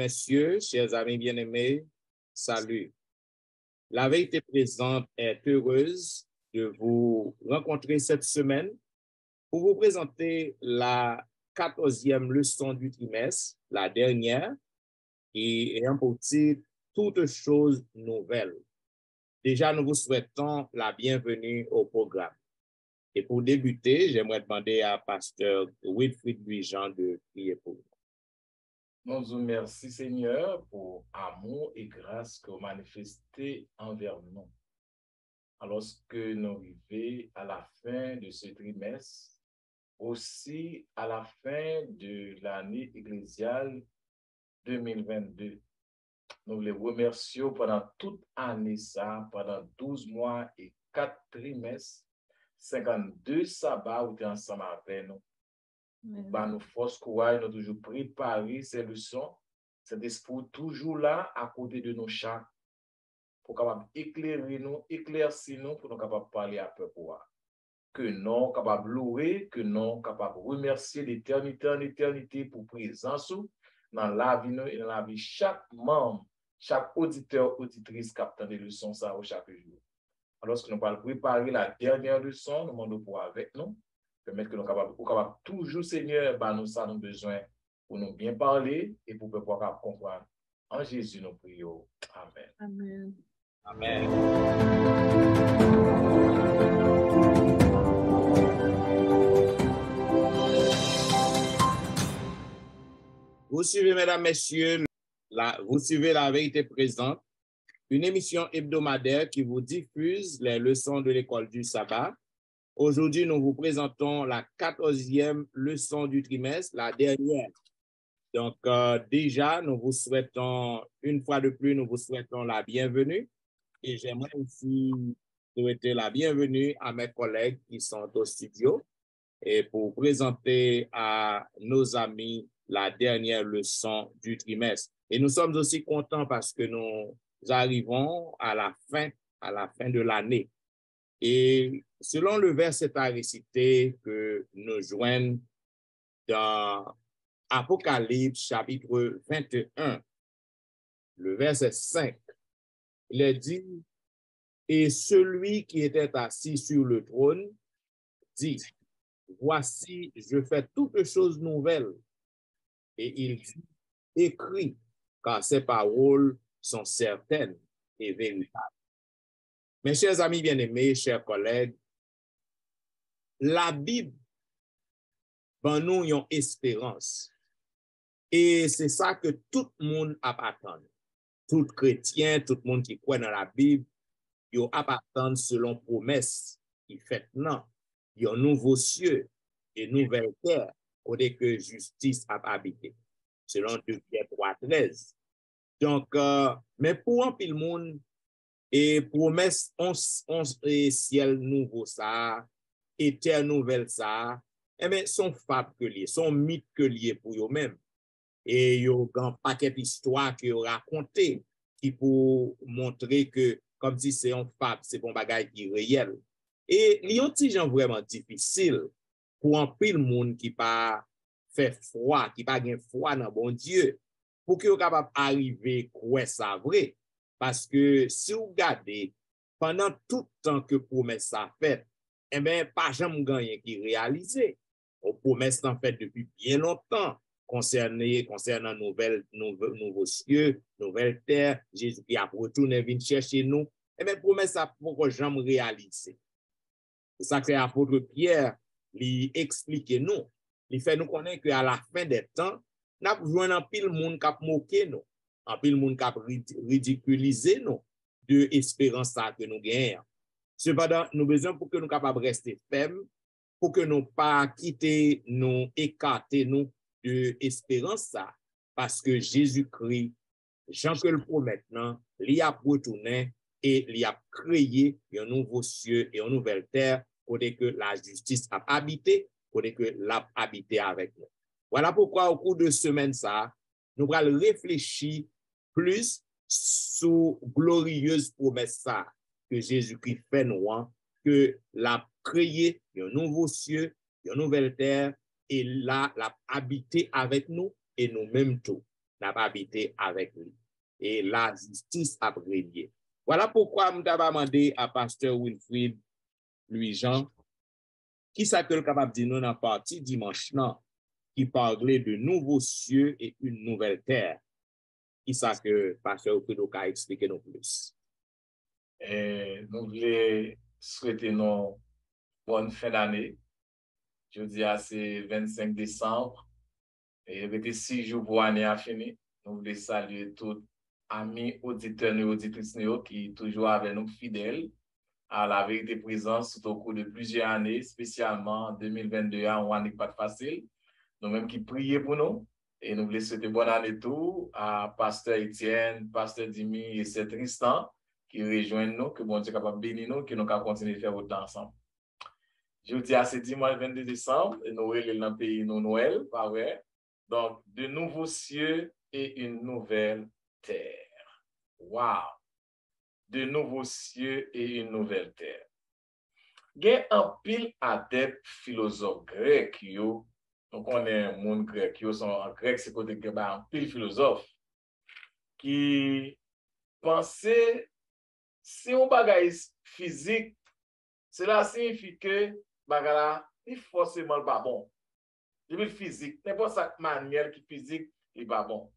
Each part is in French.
messieurs, chers amis bien-aimés, salut. La vérité présente est heureuse de vous rencontrer cette semaine pour vous présenter la 14e leçon du trimestre, la dernière, et ayant pour titre « Toutes choses nouvelles ». Déjà, nous vous souhaitons la bienvenue au programme. Et pour débuter, j'aimerais demander à Pasteur Wilfrid Louis-Jean de prier pour nous. Nous vous remercions, Seigneur, pour amour et grâce que vous manifestez envers nous. Alors que nous arrivons à la fin de ce trimestre, aussi à la fin de l'année ecclésiale 2022, nous les remercions pendant toute année, ça, pendant 12 mois et 4 trimestres, 52 sabbats où tu es ensemble avec nous. Bah, nous force courage, nous toujours préparer ces leçons, cet esprit toujours là à côté de nos chaque pour capable éclairer nous, éclaircir nous pour nous capable parler à peu pour que nous capable louer, que nous capable remercier l'éternité en éternité pour présence dans la vie nous et dans la vie chaque membre, chaque auditeur, auditrice captant des leçons ça chaque jour. Alors que nous allons préparer la dernière leçon, nous demandons pour avec nous. Permettre que nous sommes capables toujours, Seigneur, bah, nous avons besoin pour nous bien parler et pour pouvoir comprendre. En Jésus, nous prions. Amen. Amen. Amen. Vous suivez, mesdames, messieurs, vous suivez la vérité présente, une émission hebdomadaire qui vous diffuse les leçons de l'école du sabbat. Aujourd'hui, nous vous présentons la 14e leçon du trimestre, la dernière. Donc, déjà, nous vous souhaitons, une fois de plus, nous vous souhaitons la bienvenue. Et j'aimerais aussi souhaiter la bienvenue à mes collègues qui sont au studio et pour présenter à nos amis la dernière leçon du trimestre. Et nous sommes aussi contents parce que nous arrivons à la fin de l'année. Et selon le verset à réciter que nous joignons dans Apocalypse chapitre 21, le verset 5, il est dit, « Et celui qui était assis sur le trône dit, voici, je fais toutes choses nouvelles. Et il dit, écrit, car ces paroles sont certaines et véritables. » Mes chers amis bien-aimés, chers collègues, la Bible, ben nous, une espérance. Et c'est ça que tout le monde attend. Tout chrétien, tout le monde qui croit dans la Bible, il attend selon promesse qui fait non. Il y a un nouveau cieux et nouvelle terre, côté que justice a habité. Selon 2 Pierre 3:13. Donc, mais pour un pile monde, et promesse, on ciel nouveau ça, et terre nouvelle ça, eh bien, son fable que lié, son mythe que lié pour eux-mêmes. Et il y a un paquet d'histoires qui ont raconté qui pour montrer que, comme si c'est un fable, c'est bon bagage qui est réel. Et il y a un petit genre vraiment difficile pour un pile monde qui pas fait foi, qui pas gain foi dans bon Dieu, pour qu'il soit capable d'arriver quoi ça vrai. Parce que si vous regardez, pendant tout le temps que promesse ça fait, eh bien, pas jamais gagné qui réalisé. Aux promesses en fait depuis bien longtemps concernant nouveaux cieux, nouvelle terre, Jésus qui a retourné venir chercher nous. Eh bien, promesse ça pour jamais réaliser. C'est ça que l'apôtre Pierre lui explique nous. Il fait nous connaître qu'à la fin des temps, nous avons besoin d'un pile monde qui a moqué nous, un pile monde qui a ridiculisé nous de l'espérance que nous gagnons. Cependant, nous avons besoin pour que nous capables de rester fermes, pour que nous pas quitter, nous écarter nous de l'espérance parce que Jésus-Christ, Jean que le promet maintenant, il a retourné et il a créé un nouveau cieux et une nouvelle terre côté que la justice a habité, côté que l'a habité avec nous. Voilà pourquoi au cours de semaine ça, nous allons réfléchir plus sur glorieuse promesse ça que Jésus-Christ fait nous, que l'a créé un nouveau cieux, une nouvelle terre et là l'a habité avec nous et nous-mêmes tout. n'a pas habité avec lui. Et la justice a régné. Voilà pourquoi je t'ai demandé à pasteur Wilfrid Louis-Jean, qui ça que le capable de dire nous dans la partie dimanche, non, qui parlait de nouveaux cieux et une nouvelle terre. Qui ça que pasteur Wilfrid a expliqué nous plus? Nous voulons souhaiter une bonne fin d'année. Je dis à c'est 25 décembre. Et il était 6 jours pour l'année à finir. Nous voulons saluer tous amis auditeurs et auditrices qui sont toujours avec nous fidèles à la vérité présence tout au cours de plusieurs années, spécialement en 2022, en année pas facile. Nous-mêmes qui prions pour nous. Et nous voulons souhaiter bonne année tout à Pasteur Étienne, Pasteur Dimi et c'est Tristan qui rejoignent nous, que bon Dieu est capable de bénir nous, que nous allons continuer de faire autant ensemble. Je vous dis à ce dimanche 22 décembre, et Noël est dans le pays, nous Noël, pas vrai? Donc, de nouveaux cieux et une nouvelle terre. Wow! De nouveaux cieux et une nouvelle terre. Il y a un pile adepte philosophe grec, donc on est un monde grec, en grec, c'est côté que un pile philosophe qui pensait si on bagaille physique, cela signifie que bagala est forcément pas bon. Le physique, n'importe quelle manière qui physique n'est pas bon.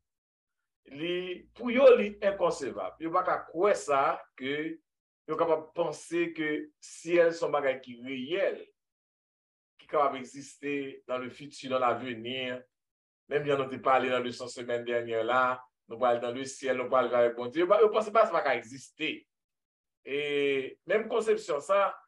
Pour eux, c'est inconcevable. Ils ne peuvent pas croire ça, que ils sont capables de penser que si elles sont bagailles qui réelles, qui sont capables d'exister dans le futur, dans l'avenir, même bien nous avons parlé dans le sens semaine dernière là, nous parlons dans le ciel, nous parlons avec bon Dieu, ils ne pensent pas que ça va exister. Et même conception, ça,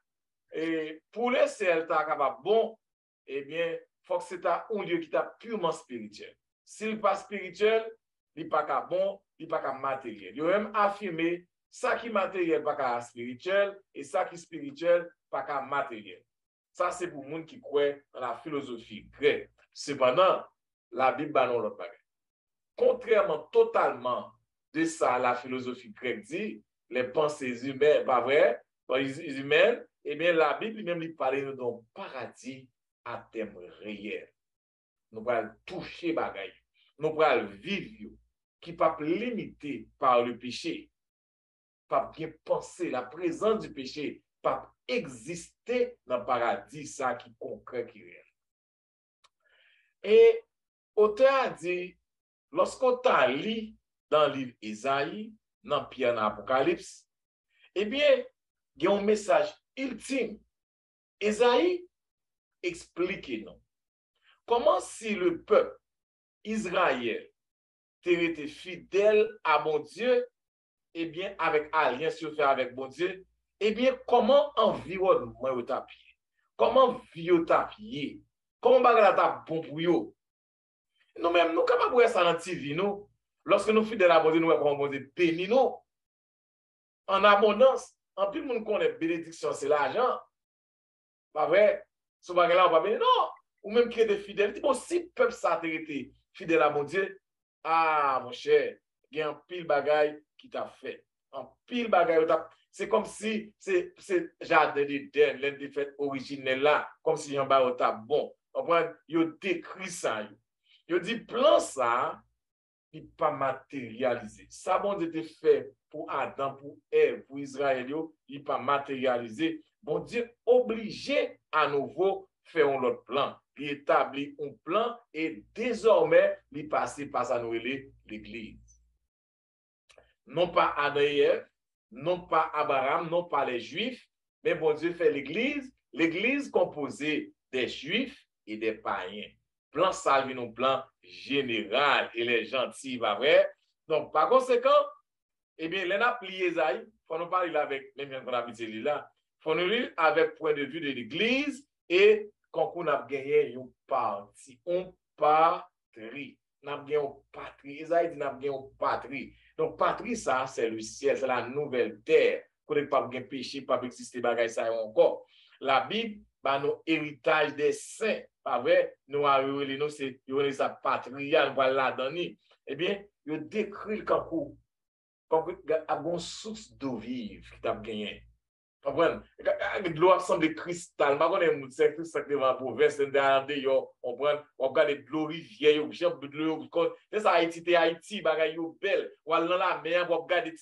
et pour le ciel, tu es capable bon, eh bien, il faut que c'est un lieu qui est purement spirituel. S'il n'est pas spirituel, il n'est pas bon, il n'est pas matériel. Il a même affirmé ça qui est matériel, pas spirituel, et ça qui est spirituel, pas matériel. Ça, c'est pour les gens qui croient dans la philosophie grecque. Cependant, la Bible n'a pas l'autre bagage. Contrairement totalement de ça, la philosophie grecque dit, les pensées humaines, pas vrai, les humaines, eh bien, la Bible même lui parle d'un paradis à terme réel. Nous allons toucher bagaille. Nous allons vivre qui ne peut pas limiter par le péché. Pas bien penser la présence du péché, pas exister dans le paradis, ça qui est concret, qui est réel. Et l'auteur a dit, lorsqu'on t'a lu dans le livre Isaïe, dans Pierre dans l'Apocalypse, eh bien, il y a un message ultime. Isaïe explique nous. Comment si le peuple Israël était fidèle à mon Dieu, eh bien, avec alliance fait avec mon Dieu, eh bien, comment environnement est tapé? Comment vie est tapé? Comment bagala ta bon pour yo? Nous-mêmes, nous capables de voir ça dans la TV, nous. Lorsque nous fidèles à mon Dieu, nous avons bon Dieu béni nous. En abondance, en plus, nous connaissons bénédiction, c'est l'argent. Pas vrai? Ce bagala, on va bénir. Non! Ou même qui est fidèle. Bon, si le peuple s'arrête fidèle à mon Dieu, ah, mon cher, il y a un pile bagaille qui t'a fait. Un pile bagaille. C'est comme si c'est jardin d'Éden, l'un des fêtes originelles là, comme si un bagaille t'a bon. Il a décrit ça. Il a dit, plan ça, il n'est pas matérialisé. Ça, bon Dieu, était fait pour Adam, pour Ève, pour Israël, il n'est pas matérialisé. Bon Dieu, obligé à nouveau faire un autre plan. Il établit un plan et désormais, il passe par sa nouvelle l'Église. Non pas Adam et Ève, non pas Abraham, non pas les Juifs, mais bon Dieu fait l'Église, l'Église composée des Juifs et des païens. Plan salvin, un plan général et les gentils, pas vrai? Donc, par conséquent, eh bien, l'on a plié Esaïe, il faut nous parler avec, même qu'on a mis là, il faut nous lire avec point de vue de l'Église et quand on a gagné une partie, une patrie. On a gagné une patrie. Esaïe dit qu'on a gagné une patrie. Donc, patrie, ça, c'est le ciel, c'est la nouvelle terre. Qu'on n'a pas de péché, pas exister, bagaille ça encore. La Bible, bah, nos héritages des saints, pas vrai? Nous avons c'est sa patrie, nous voilà là-dedans. Eh bien, il décrit le campou. Comme une source d'eau vive qui t'a gagné. Comprenez? De l'eau semble cristal. Ma connais c'est ça que va province on prend on regarde de l'eau rivière, de l'eau c'est ça Haïti bagay yo belle. On dans la mer, on regarde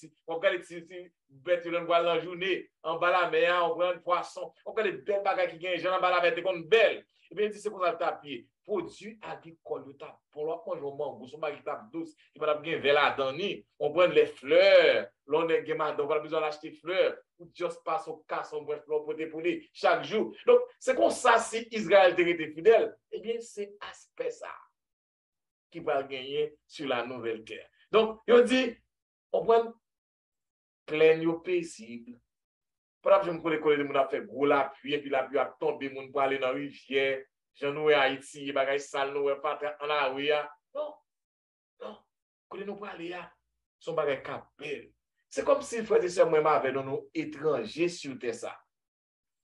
bête dans la journée, en bas la mer, on prend poisson, on regarde des belles bagay qui gagne en bas la mer, c'est belle. Et bien c'est pour ça taper. Produits agricoles, pour l'on mango, son mari tape douce, il va bien vers la dernière. On prend les fleurs, l'on est gamin, on va besoin d'acheter fleurs, ou juste passe au casse, on bref, l'on peut dépouiller chaque jour. Donc, c'est comme ça, si Israël était fidèle, eh bien, c'est aspect ça qui va gagner sur la nouvelle terre. Donc, il dit, on prend plein de paisible. Par exemple, je me connais, on a fait gros la pluie, et puis la pluie a tombé, on peut aller dans la rivière. Je nous Haïti, bagay sale, nous pas en la rue. Non, non. Quand nous parlons là, son bagay capel. C'est comme si frère et sœur moi avec nous étrangers sur terre ça.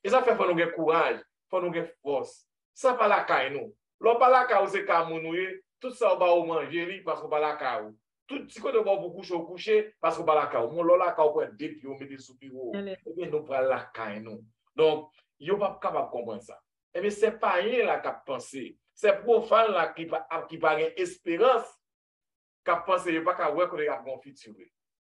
Et ça fait faut nous avoir courage, faut nous avoir force. Ça pas la caille nous. L'on pas la caille c'est camounoué, tout ça on va manger parce qu'on pas la caille. Tout ce qu'on doit beaucoup coucher parce qu'on pas la caille. Mon la caille pour depuis on met sous bureau. Et bien nous pas la caille nous. Donc, yo pas capable de comprendre ça. Et bien c'est pas rien là qu'a pensé. C'est profane là qui pas espérance qu'a pensé pas qu'à ouais qu'on est à futur.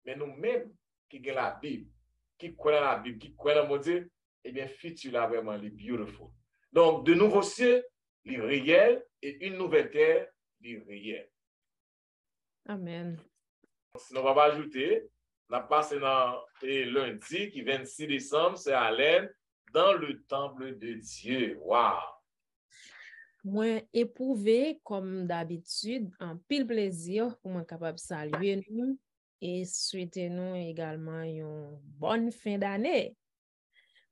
Mais nous-mêmes qui avons la Bible, qui croyons la Bible, qui croyons dans mon Dieu, eh bien, futur là vraiment les beautiful. Donc, de nouveaux cieux, les réels, et une nouvelle terre, les réels. Amen. Sinon, on va ajouter, on a passé dans lundi, qui 26 décembre, c'est Alain, dans le temple de Dieu. Wow! Moi, éprouvé, comme d'habitude, un pile plaisir pour moi capable de saluer nous et souhaiter nous également une bonne fin d'année.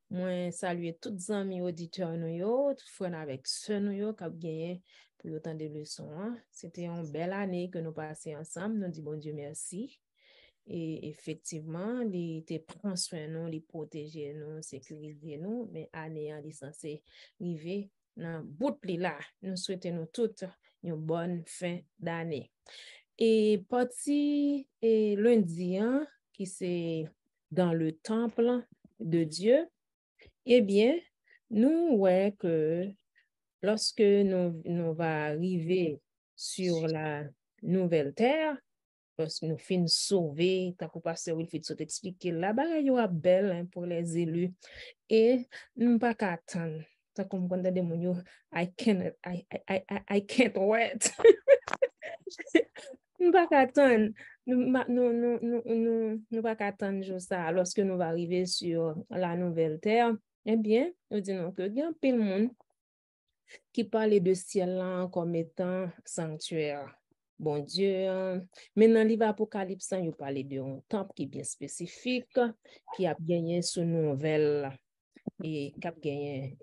Moi, saluer tous les amis auditeurs nous, tous frères avec ceux nous qui ont gagné pour autant de leçons. C'était une belle année que nous passons ensemble. Nous disons bon Dieu merci. Et effectivement, il te prend soin de nous, il protège nous, sécuriser nous, mais année en censé arriver dans bout de là. Nous souhaitons nous toutes une bonne fin d'année. Et parti lundi, qui c'est dans le temple de Dieu, eh bien, nous voyons que lorsque nous va arriver sur la nouvelle terre, parce que nous finissons sauver, tant que pasteur Wilfrid s'est expliqué, la bagaille est belle pour les élus. Et nous pas qu'à attendre. Tant qu'on comprend des mots, I can't wait. Nous pas qu'à attendre. Nous pas qu'à attendre juste ça. Lorsque nous va arriver sur la nouvelle terre, eh bien, nous disons que il y a plein de monde qui parle de ciel là comme étant sanctuaire. Bon Dieu, mais dans le livre Apocalypse, il parle d'un temple qui est bien spécifique, qui a gagné sous nouvelle et qui a gagné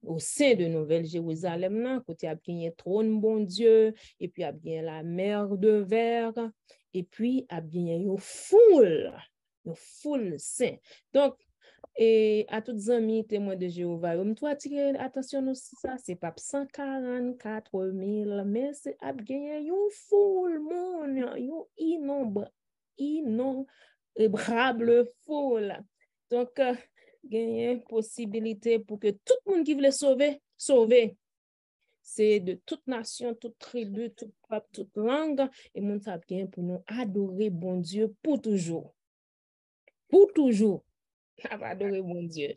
au sein de Nouvelle Jérusalem, là, côté a gagné trône, bon Dieu, et puis a gagné la mer de verre, et puis a gagné une foule saint. Donc, et à tous les amis témoins de Jéhovah, je dois attirer attention aussi ça, c'est pas 144 000, mais c'est à gagner une foule, une innombrable foule. Donc, gagner possibilité pour que tout le monde qui veut sauver. C'est de toute nation, toute tribu, toute peuple, toute langue, et mon ça bien pour nous adorer bon Dieu pour toujours. Pour toujours. Adorer mon Dieu.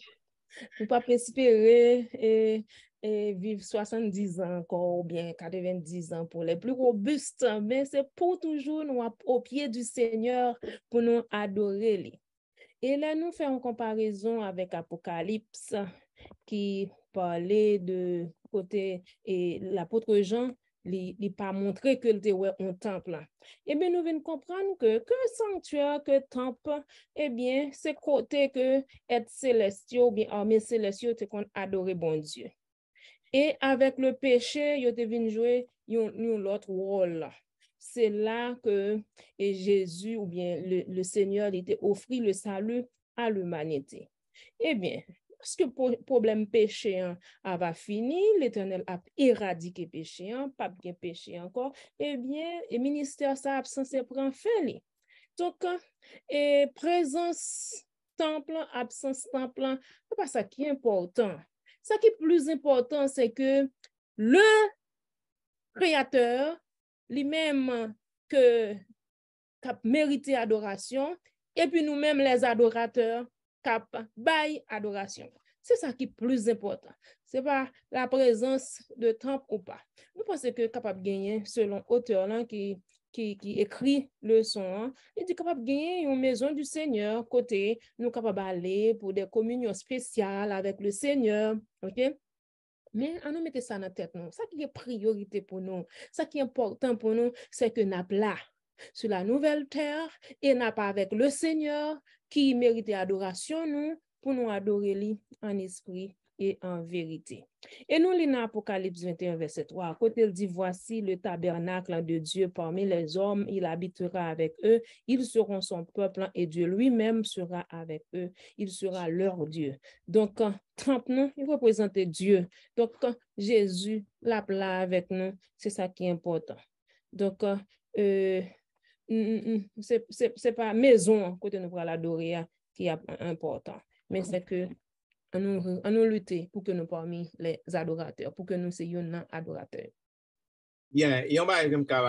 Nous pas espérer et vivre 70 ans encore ou bien 90 ans pour les plus robustes, mais c'est pour toujours nous au pied du Seigneur pour nous adorer lui. Et là, nous faisons une comparaison avec Apocalypse qui parlait de côté et l'apôtre Jean il pas montré que était un temple. Eh bien, nous venons comprendre que sanctuaire, que temple, eh bien, c'est côté que être célestiaux ou bien armée célestiaux, c'est qu'on adore bon Dieu. Et avec le péché, il est venu jouer un autre rôle. C'est là que Jésus ou bien le Seigneur était offert le salut à l'humanité. Eh bien, lorsque le problème péché va fini, l'Éternel a éradiqué péché, pas bien péché encore, eh bien, le ministère ça absence prend fin. Donc, présence temple, absence temple, c'est pas ça qui est important. Ce qui est plus important, c'est que le Créateur, lui-même, que mérité adoration, et puis nous-mêmes, les adorateurs, cap bail adoration. C'est ça qui est plus important. C'est pas la présence de temple ou pas. Nous pensons que capable gagner, selon auteur là, qui écrit le son, il dit capable gagner une maison du Seigneur, côté, nous capable aller pour des communions spéciales avec le Seigneur, ok? Mais on nous mette ça dans la tête, nous. Ça qui est priorité pour nous, ça qui est important pour nous, c'est que nous sommes là, sur la nouvelle terre, et nous pas avec le Seigneur qui mérite adoration, nous, pour nous adorer lui en esprit et en vérité. Et nous lisons Apocalypse 21, verset 3. Côté il dit, voici le tabernacle de Dieu parmi les hommes, il habitera avec eux, ils seront son peuple et Dieu lui-même sera avec eux, il sera leur Dieu. Donc, temple, nous, il représente Dieu. Donc, Jésus, la plat avec nous, c'est ça qui est important. Donc, c'est pas maison côté nous pour l'adorer qui est important, mais c'est que on nous lutter pour que nous parmi les adorateurs, pour que nous soyons adorateurs. Bien, et on va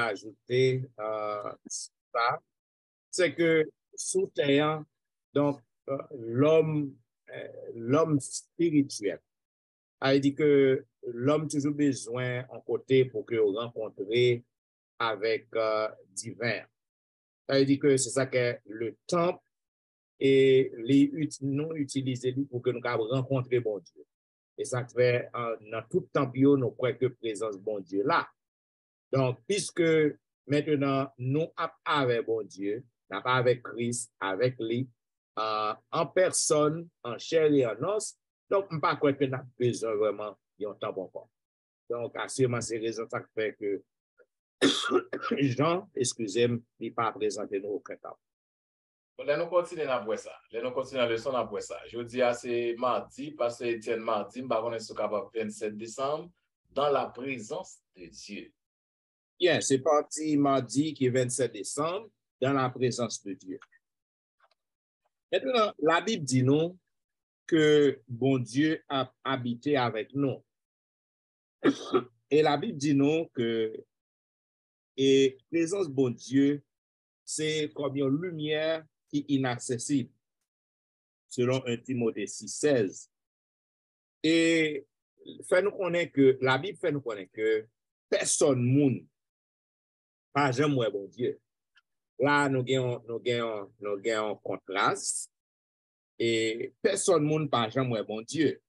ajouter ça, c'est que sous terre, donc l'homme spirituel, a dit que l'homme toujours besoin en côté pour que rencontrer avec divin. Ça dit que c'est ça que le temple et nous utiliser pour que nous puissions rencontrer bon Dieu. Et ça fait dans tout temple, nous croyons que présence bon Dieu là. Donc, puisque maintenant nous sommes avec bon Dieu, nous sommes avec Christ, avec lui, en personne, en chair et en os, donc je ne crois pas que nous avons besoin vraiment d'un temple encore. Donc, assurément, c'est raison ça fait que Jean, excusez-moi, n'est pas présenté nous au temple. Là, nous continuons à voir ça. Là, nous continuons à leçon à voir ça. Je dis c'est mardi, parce que Étienne mardi, nous avons le 27 décembre, dans la présence de Dieu. Bien, c'est parti mardi qui est 27 décembre, dans la présence de Dieu. Maintenant, la Bible dit nous que bon Dieu a habité avec nous. Et la Bible dit nous que et présence bon Dieu, c'est comme une lumière qui est inaccessible, selon 1 Timothée 6,16. Et fait nous connaître que la Bible fait nous connaître que personne monde pas jamais bon Dieu. Là nous gagnons contraste et personne monde pas jamais bon Dieu.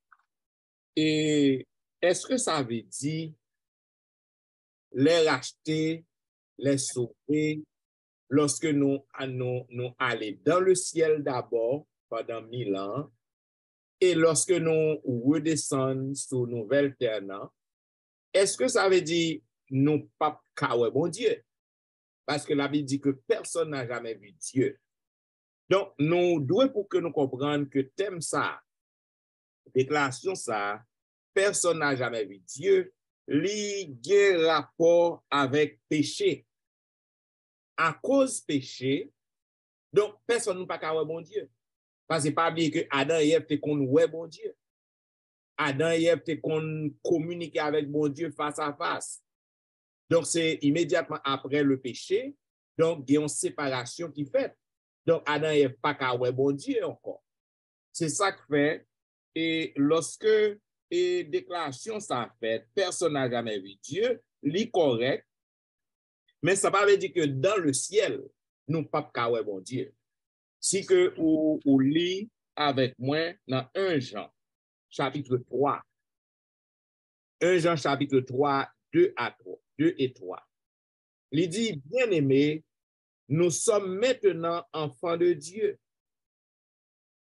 Et est-ce que ça veut dire les racheter, les sauver lorsque nous allons aller dans le ciel d'abord pendant 1000 ans et lorsque nous redescendons sur nouvelle terre, est-ce que ça veut dire nous pas kawe bon Dieu? Parce que la Bible dit que personne n'a jamais vu Dieu. Donc, nous devons pour que nous comprenions que thème ça, déclaration ça, personne n'a jamais vu Dieu, li gen rapport avec péché. À cause péché, donc personne n'a pas kawe bon Dieu. Parce que pas oublier que Adam et Ève te kon ouais bon Dieu. Adam et Ève te kon communiquer avec bon Dieu face à face. Donc, c'est immédiatement après le péché. Donc, il y a une séparation qui fait. Donc, Adam et Ève pas qu'à bon Dieu encore. C'est ça que fait. Et lorsque et déclaration ça fait, personne n'a jamais vu Dieu, li correct. Mais ça ne veut pas dire que dans le ciel, nous pas qu'à bon Dieu. Si que ou lit avec moi dans 1 Jean, chapitre 3. 1 Jean, chapitre 3, 2 et 3. Il dit, bien-aimés, nous sommes maintenant enfants de Dieu.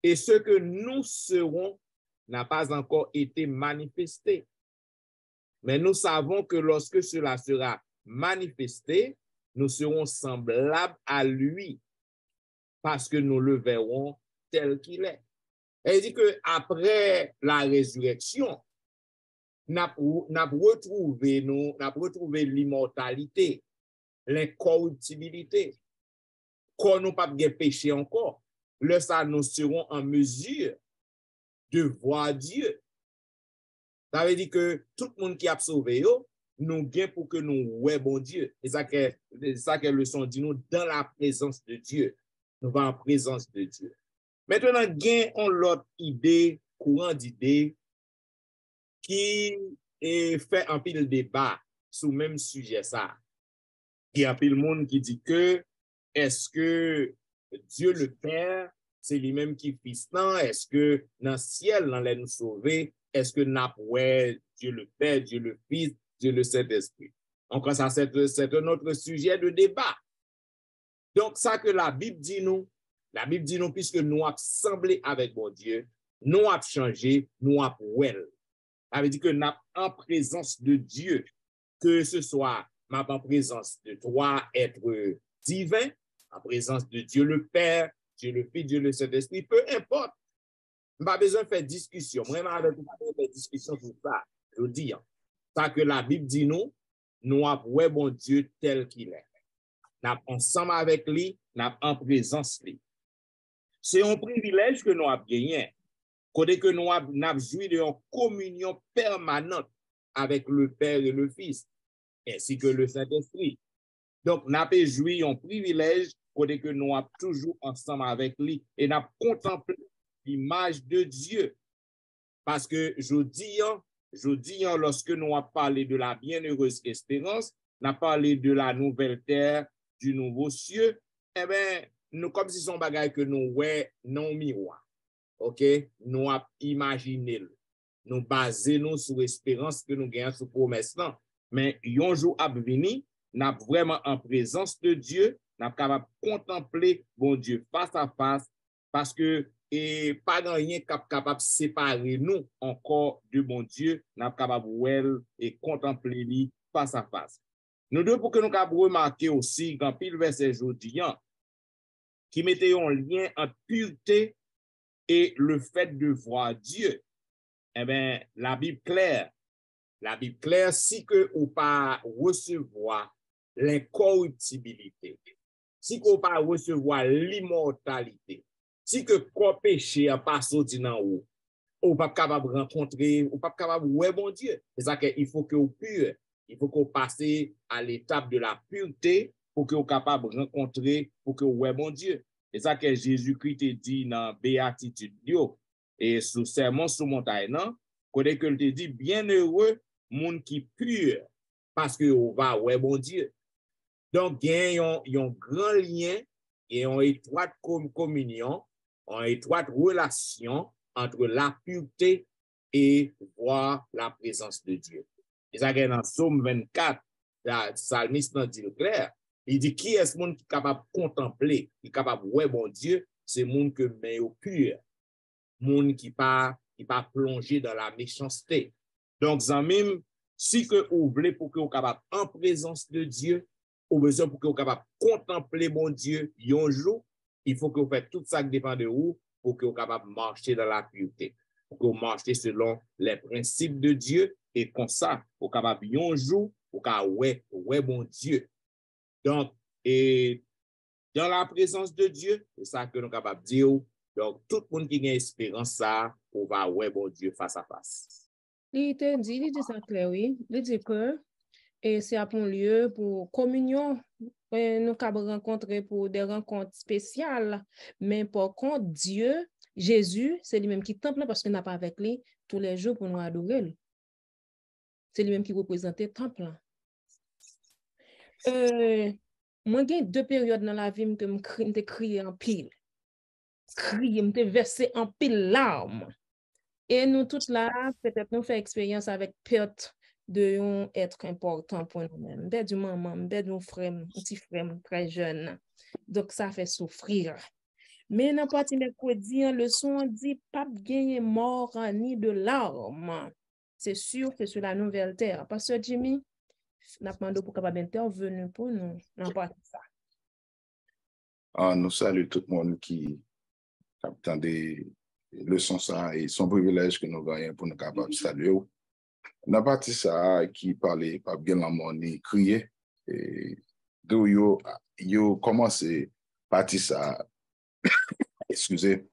Et ce que nous serons n'a pas encore été manifesté. Mais nous savons que lorsque cela sera manifesté, nous serons semblables à lui, parce que nous le verrons tel qu'il est. Et il dit que après la résurrection, n'a retrouvé l'immortalité, l'incorruptibilité, qu'on n'a pas de péché encore. ça, nous serons en mesure de voir Dieu. Ça veut dire que tout le monde qui a sauvé, nous gain pour que nous ouais bon Dieu. Et ça que le son dit nous dans la présence de Dieu. Nous va en présence de Dieu. Maintenant, gain on l'autre idée, courant d'idées qui fait un pile débat sur le même sujet ça. Il y a un pile monde qui dit que est-ce que Dieu le Père, c'est lui-même qui fils non? Est-ce que dans le ciel, dans les nous sauver, est-ce que n'a ouais Dieu le Père, Dieu le Fils, Dieu le Saint-Esprit? Donc, ça, c'est un autre sujet de débat. Donc, ça que la Bible dit nous, puisque nous avons semblé avec mon Dieu, nous avons changé, nous avons well. Ça veut dire que nous sommes en présence de Dieu, que ce soit en présence de trois êtres divins, en présence de Dieu le Père, Dieu le Fils, Dieu le Saint-Esprit, peu importe. Je n'ai pas besoin de faire discussion. Moi, je n'ai pas besoin de faire discussion sur ça. Je dis, ça que la Bible dit nous avons bon Dieu tel qu'il est. Nous sommes ensemble avec lui, nous sommes en présence de lui. C'est un privilège que nous avons gagné. Côté que nous avons joui d'une communion permanente avec le Père et le Fils, ainsi que le Saint-Esprit. Donc, nous avons joui d'un privilège côté que nous sommes toujours ensemble avec lui et nous avons contemplé l'image de Dieu. Parce que je dis, lorsque nous avons parlé de la bienheureuse espérance, nous avons parlé de la nouvelle terre, du nouveau cieux, eh bien, nous, comme si son bagage que nous ouais non miroir. OK? Nous avons imaginé, nous basons sur l'espérance que nous gagnons sur promesse. Mais un jour à venir, nous sommes vraiment en présence de Dieu, nous sommes capables de contempler bon Dieu face à face, parce que et pas rien capable de séparer nous encore de bon Dieu, nous sommes capables de et contempler lui face à face. Nous devons pour que nous puissions remarquer aussi dans pile verset aujourd'hui qui mettait en lien entre pureté et le fait de voir Dieu. Eh bien, la Bible claire, si que ou pas recevoir l'incorruptibilité, si que ou pas recevoir l'immortalité, si que quoi péché a pas sorti dans ou pas capable de rencontrer, ou pas capable de ouais bon Dieu. C'est ça qu'il faut que vous pur. Il faut qu'on passe à l'étape de la pureté pour que vous capable de rencontrer, pour que ouais bon Dieu. C'est ça que Jésus-Christ dit dans Béatitude et sous sermon sous montagne, quand il te dit bienheureux monde qui pur parce que on va ouais bon Dieu. Donc il y a un grand lien et une étroite communion, une étroite relation entre la pureté et voir la présence de Dieu. Et ça, dans Psaume 24, le psalmiste dit clair, il dit qui est ce monde qui est capable de contempler, qui est capable de voir bon Dieu, c'est le monde que met au pur, monde qui pas plongé dans la méchanceté. Donc, même si que vous voulez pour que vous capable en présence de Dieu, ou besoin pour que vous capable contempler mon Dieu un jour, il faut que vous faites tout ça qui dépend de vous pour que vous capable marcher dans la pureté, pour que vous marchiez selon les principes de Dieu et comme ça, vous capable un jour pour que ouais bon Dieu. Donc, et dans la présence de Dieu, c'est ça que nous sommes capables de dire. Donc, tout le monde qui a espérance, ça, on va ouais bon Dieu face à face. Il dit ça clair, oui. Il dit que c'est à un lieu pour communion. Nous avons rencontré pour des rencontres spéciales. Mais par contre, Dieu, Jésus, c'est lui-même qui temple parce qu'on n'a pas avec lui tous les jours pour nous adorer. C'est lui-même qui représente le temple. Moi, j'ai 2 périodes dans la vie que je crié en pile. Je versé en pile larmes. Et nous toutes là, peut-être nous faisons expérience avec perte de un être important pour nous-mêmes. Perte du maman, perte d'un frère, un petit frère très jeune. Donc ça fait souffrir. Mais dans partie mercredi, le son dit pas gagner mort ni de larmes. C'est sûr que c'est sur la nouvelle terre. Pasteur Jimmy, nous avons demandé pour capable intervenir pour nous dans partie ça. Nous saluons tout le monde qui attend des leçons ça et son privilège que nous gagnons pour nous capables de saluer. Dans partie ça qui parlait pas bien la monnaie crier et d'où yo commencé partie ça excusez,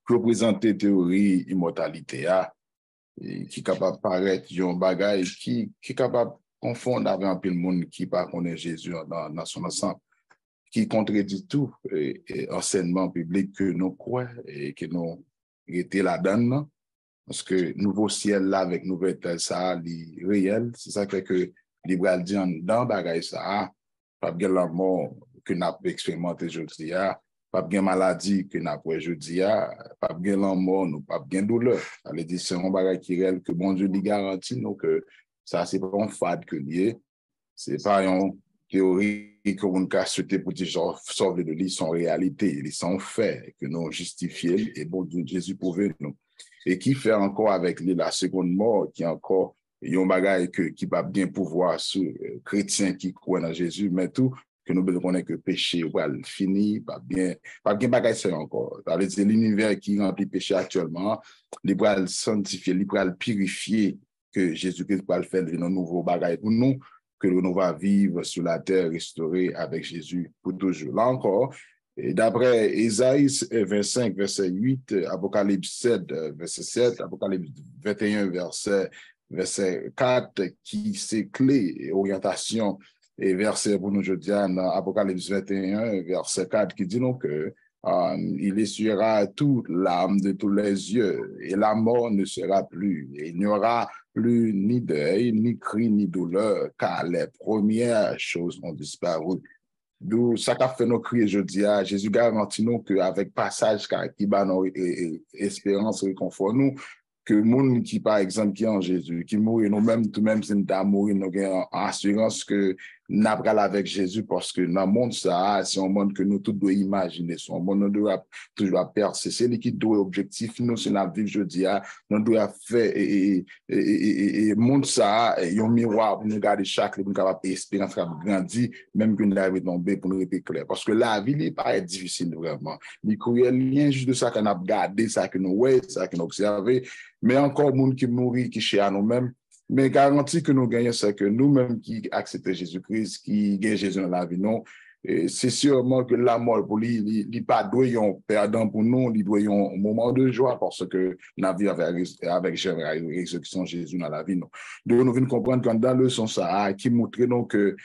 représenter théorie immortalité qui est capable de paraître un bagage qui est capable de confondre avec un peu le monde qui pas connaît Jésus dans son ensemble, qui contredit tout enseignement public que nous croyons et que nous étions là-dedans. Parce que nouveau ciel là avec nouvelle terre, ça, est réel. C'est ça qui fait que Libral dit dans bagage ça, pas bien la mort que nous avons expérimenté aujourd'hui, pas bien maladie que nous avons aujourd'hui, pas bien la mort, nous pas bien douleur. Ça veut dire c'est un bagage qui est réel que bon Dieu lui garantit nous que ça c'est pas un fade que lié, c'est pas une théorie qu'on a souhaité pour dire genre sauver de lui, son réalité, ils sont faits que nous justifiés et bon Dieu Jésus prouvé nous. Et qui fait encore avec lui la seconde mort, qui est encore un bagage qui va bien pouvoir sur chrétiens qui croient dans Jésus, mais tout, que nous devons connaître que péché, voilà, fini, pas bien bagage c'est encore. C'est l'univers qui remplit péché actuellement, il va le sanctifier, il va le purifier, que Jésus-Christ va le faire de nos nouveaux bagages pour nous, que nous va vivre sur la terre restaurée avec Jésus pour toujours. Là encore, et d'après Ésaïe 25, verset 8, Apocalypse 7, verset 7, Apocalypse 21, verset 4, qui c'est clé et orientation et verset pour nous aujourd'hui, dans Apocalypse 21, verset 4, qui dit donc que il essuiera toute l'âme de tous les yeux et la mort ne sera plus. Et il n'y aura plus ni deuil, ni cri, ni douleur, car les premières choses ont disparu. D'où ça qu'a fait nos cris aujourd'hui, Jésus garantit nous qu'avec passage qui va nos espérance réconfort nous, que monde qui par exemple qui est en Jésus, qui mourit nous-mêmes, tout même si nous avons mourir, nous avons assurance que nous avons avec Jésus parce que dans le monde ça, c'est un monde que nous tous devons imaginer, c'est un monde nous devons toujours percer, c'est lui qui doit objectif nous c'est la vie aujourd'hui, nous devons faire et monde ça, un miroir pour nous garder chaque pour nous capable espérance grandir même que nous arrive tomber pour nous répéter clair parce que la vie n'est pas difficile vraiment. Il y a rien juste de ça qu'on a gardé, ça que nous voyons, ça que nous observons. Mais encore, monde qui mourit, qui chez à nous-mêmes, mais garantie que nous gagnons, c'est que nous-mêmes qui acceptons Jésus-Christ, qui gagnons Jésus dans la vie, non, c'est sûrement que la mort pour lui, il pas doyon perdant pour nous, il doyon un moment de joie parce que nous avons avec résurrection Jésus dans la vie, non. Donc, nous venons comprendre que dans le sens ça, qui montre donc que,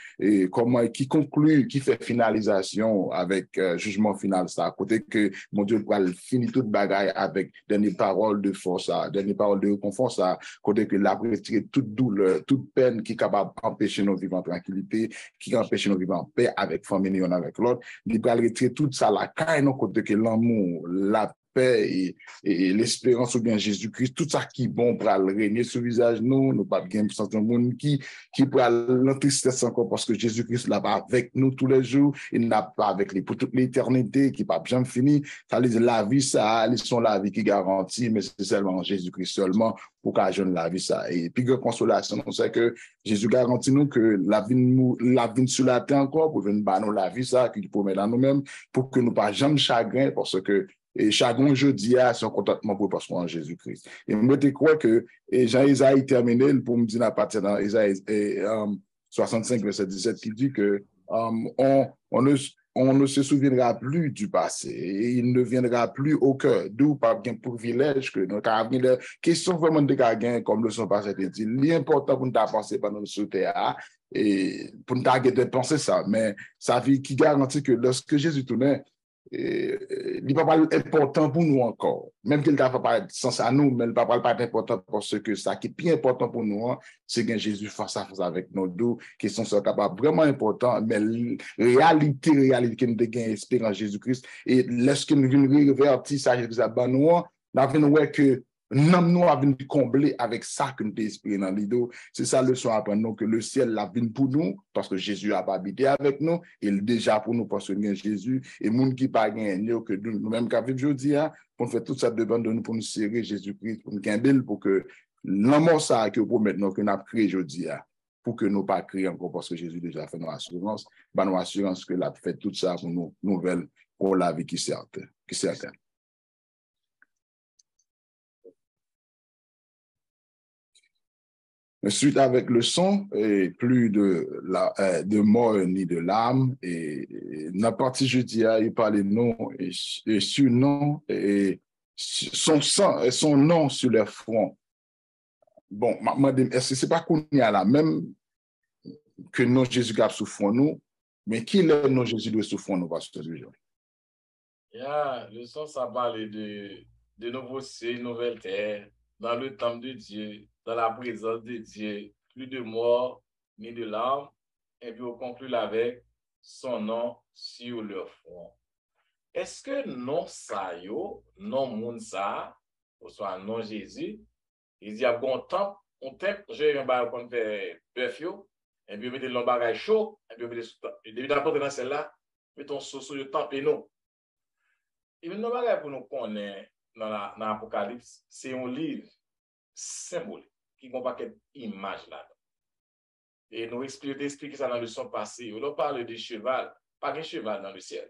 comment, qui conclut, qui fait finalisation avec jugement final, ça, à côté que mon Dieu va finir toute bagaille avec dernière parole de force, dernière parole de réconfort, ça, côté que la retirer toute douleur, toute peine qui est capable d'empêcher nos vivre en tranquillité, qui empêche nos vivre en paix avec famille, avec l'autre, il va retirer tout ça, la caille, côté que l'amour, la paix et l'espérance ou bien Jésus-Christ, tout ça qui est bon pour régner sur le visage, nous pas bien pour sentir un monde qui pour l'entristesse encore parce que Jésus-Christ là pas avec nous tous les jours, il n'a pas avec lui pour toute l'éternité, qui pas jamais fini. Ça veut dire la vie, ça, ils sont la vie qui garantit, mais c'est seulement Jésus-Christ seulement pour qu'à jeune la vie, ça. Et puis, que consolation, on sait que Jésus garantit nous que la vie sur la terre encore, pour venir nous la vie, ça, qu'il promet dans nous-mêmes, pour que nous pas jamais chagrin, parce que et chagrin jeudi c'est un contentement pour parce qu'on en Jésus-Christ. Et moi, je crois que Jean-Isaïe terminé pour me dire à partir dans Isaïe 65, verset 17, qui dit que on ne se souviendra plus du passé et il ne viendra plus au cœur, d'où par un privilège que nous avons des questions vraiment de gagnants comme le son passé dit. L'important pour nous penser pendant ce terre et pour nous de penser ça, mais ça vie qui garantit que lorsque Jésus tournait, il n'est pas important pour nous encore. Même qu'il ne va pas être sans à nous, mais il ne va pas être important parce que ça qui est plus important pour nous, c'est que Jésus face à face avec nos deux, qui sont capables vraiment importants, mais réalité que nous avons espérance en Jésus-Christ. Et lorsque nous venons revertir ça, Jésus a nous, nous avons que nous avons comblé avec ça que nous avons espéré dans l'idée. C'est ça le soir après nous, que le ciel l'a venu pour nous, parce que Jésus a pas habité avec nous, il est déjà pour nous, parce que nous Jésus, et nous qui pas gagné, que nous-mêmes qui vivons aujourd'hui, pour faire toute ça devant de nous, pour nous serrer Jésus-Christ, pour nous gagner, pour que l'amour ça que pour maintenant que nous avons créé aujourd'hui, pour que nous pas créer encore, parce que Jésus déjà fait nos assurances, nos assurances que l'a fait tout ça pour nous nouvelles, pour la vie qui est certaine. Suite avec le sang, et plus de mort ni de larmes. Et dans la partie jeudi, il parlait non et sur non et son sang et son nom sur leur front. Bon, est-ce que c'est pas qu'on y a là même que non Jésus a souffert nous, mais qui est non Jésus doit souffrir nous parce que le sang, ça parle de nouveaux cieux, nouvelle terre, dans le temple de Dieu, dans la présence de Dieu, plus de mort ni de larmes, et puis on conclut avec son nom sur leur front. Est-ce que non ça yo, non moun ça, ou soit non Jésus, il dit à bon temps, on temple, j'ai un bar qu'on fait bœuf yo, et puis on met le bagage chaud, et puis on met d'abord dans celle-là, met ton sauce de temple et non. Et nous bagage pour nous connaître dans l'Apocalypse, c'est un livre symbolique qui n'a pas d'image là. Et nous expliquer ça dans le leçon passée. On parle de cheval, pas un cheval dans le ciel.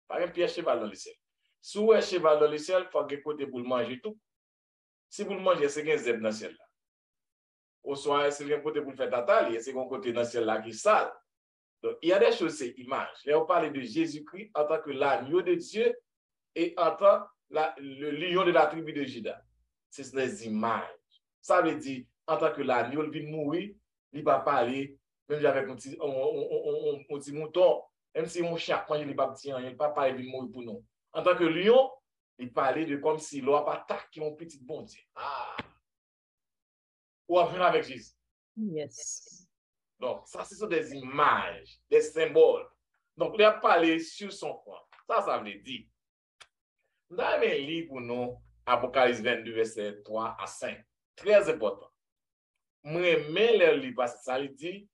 Pas un pied cheval dans le ciel. Si vous avez un cheval dans le ciel, il faut que côté pour le manger tout. Si vous le mangez, c'est un zèbre dans le ciel là. Au soir, c'est un côté pour le faire tata, c'est un côté dans le ciel là qui est sale. Donc, il y a des choses, c'est image. Là, on parle de Jésus-Christ en tant que l'agneau de Dieu et en tant que le lion de la tribu de Juda. C'est des images. Ça veut dire, en tant que l'agneau, il vient mourir, il ne va pas parler, même avec un petit mouton, même si mon chien mange, il ne va pas dire, il ne va pas parler, il vient mourir pour nous. En tant que lion, il parlait de comme si l'on n'a pas attaqué mon petit bon Dieu. Ou à venir avec Jésus. Yes. Donc, ça, ce sont des images, des symboles. Donc, il a parlé sur son front. Ça veut dire. Nous avons un livre pour nous, Apocalypse 22, verset 3 à 5. Très important. Moi, j'aime le livre parce que ça lui dit,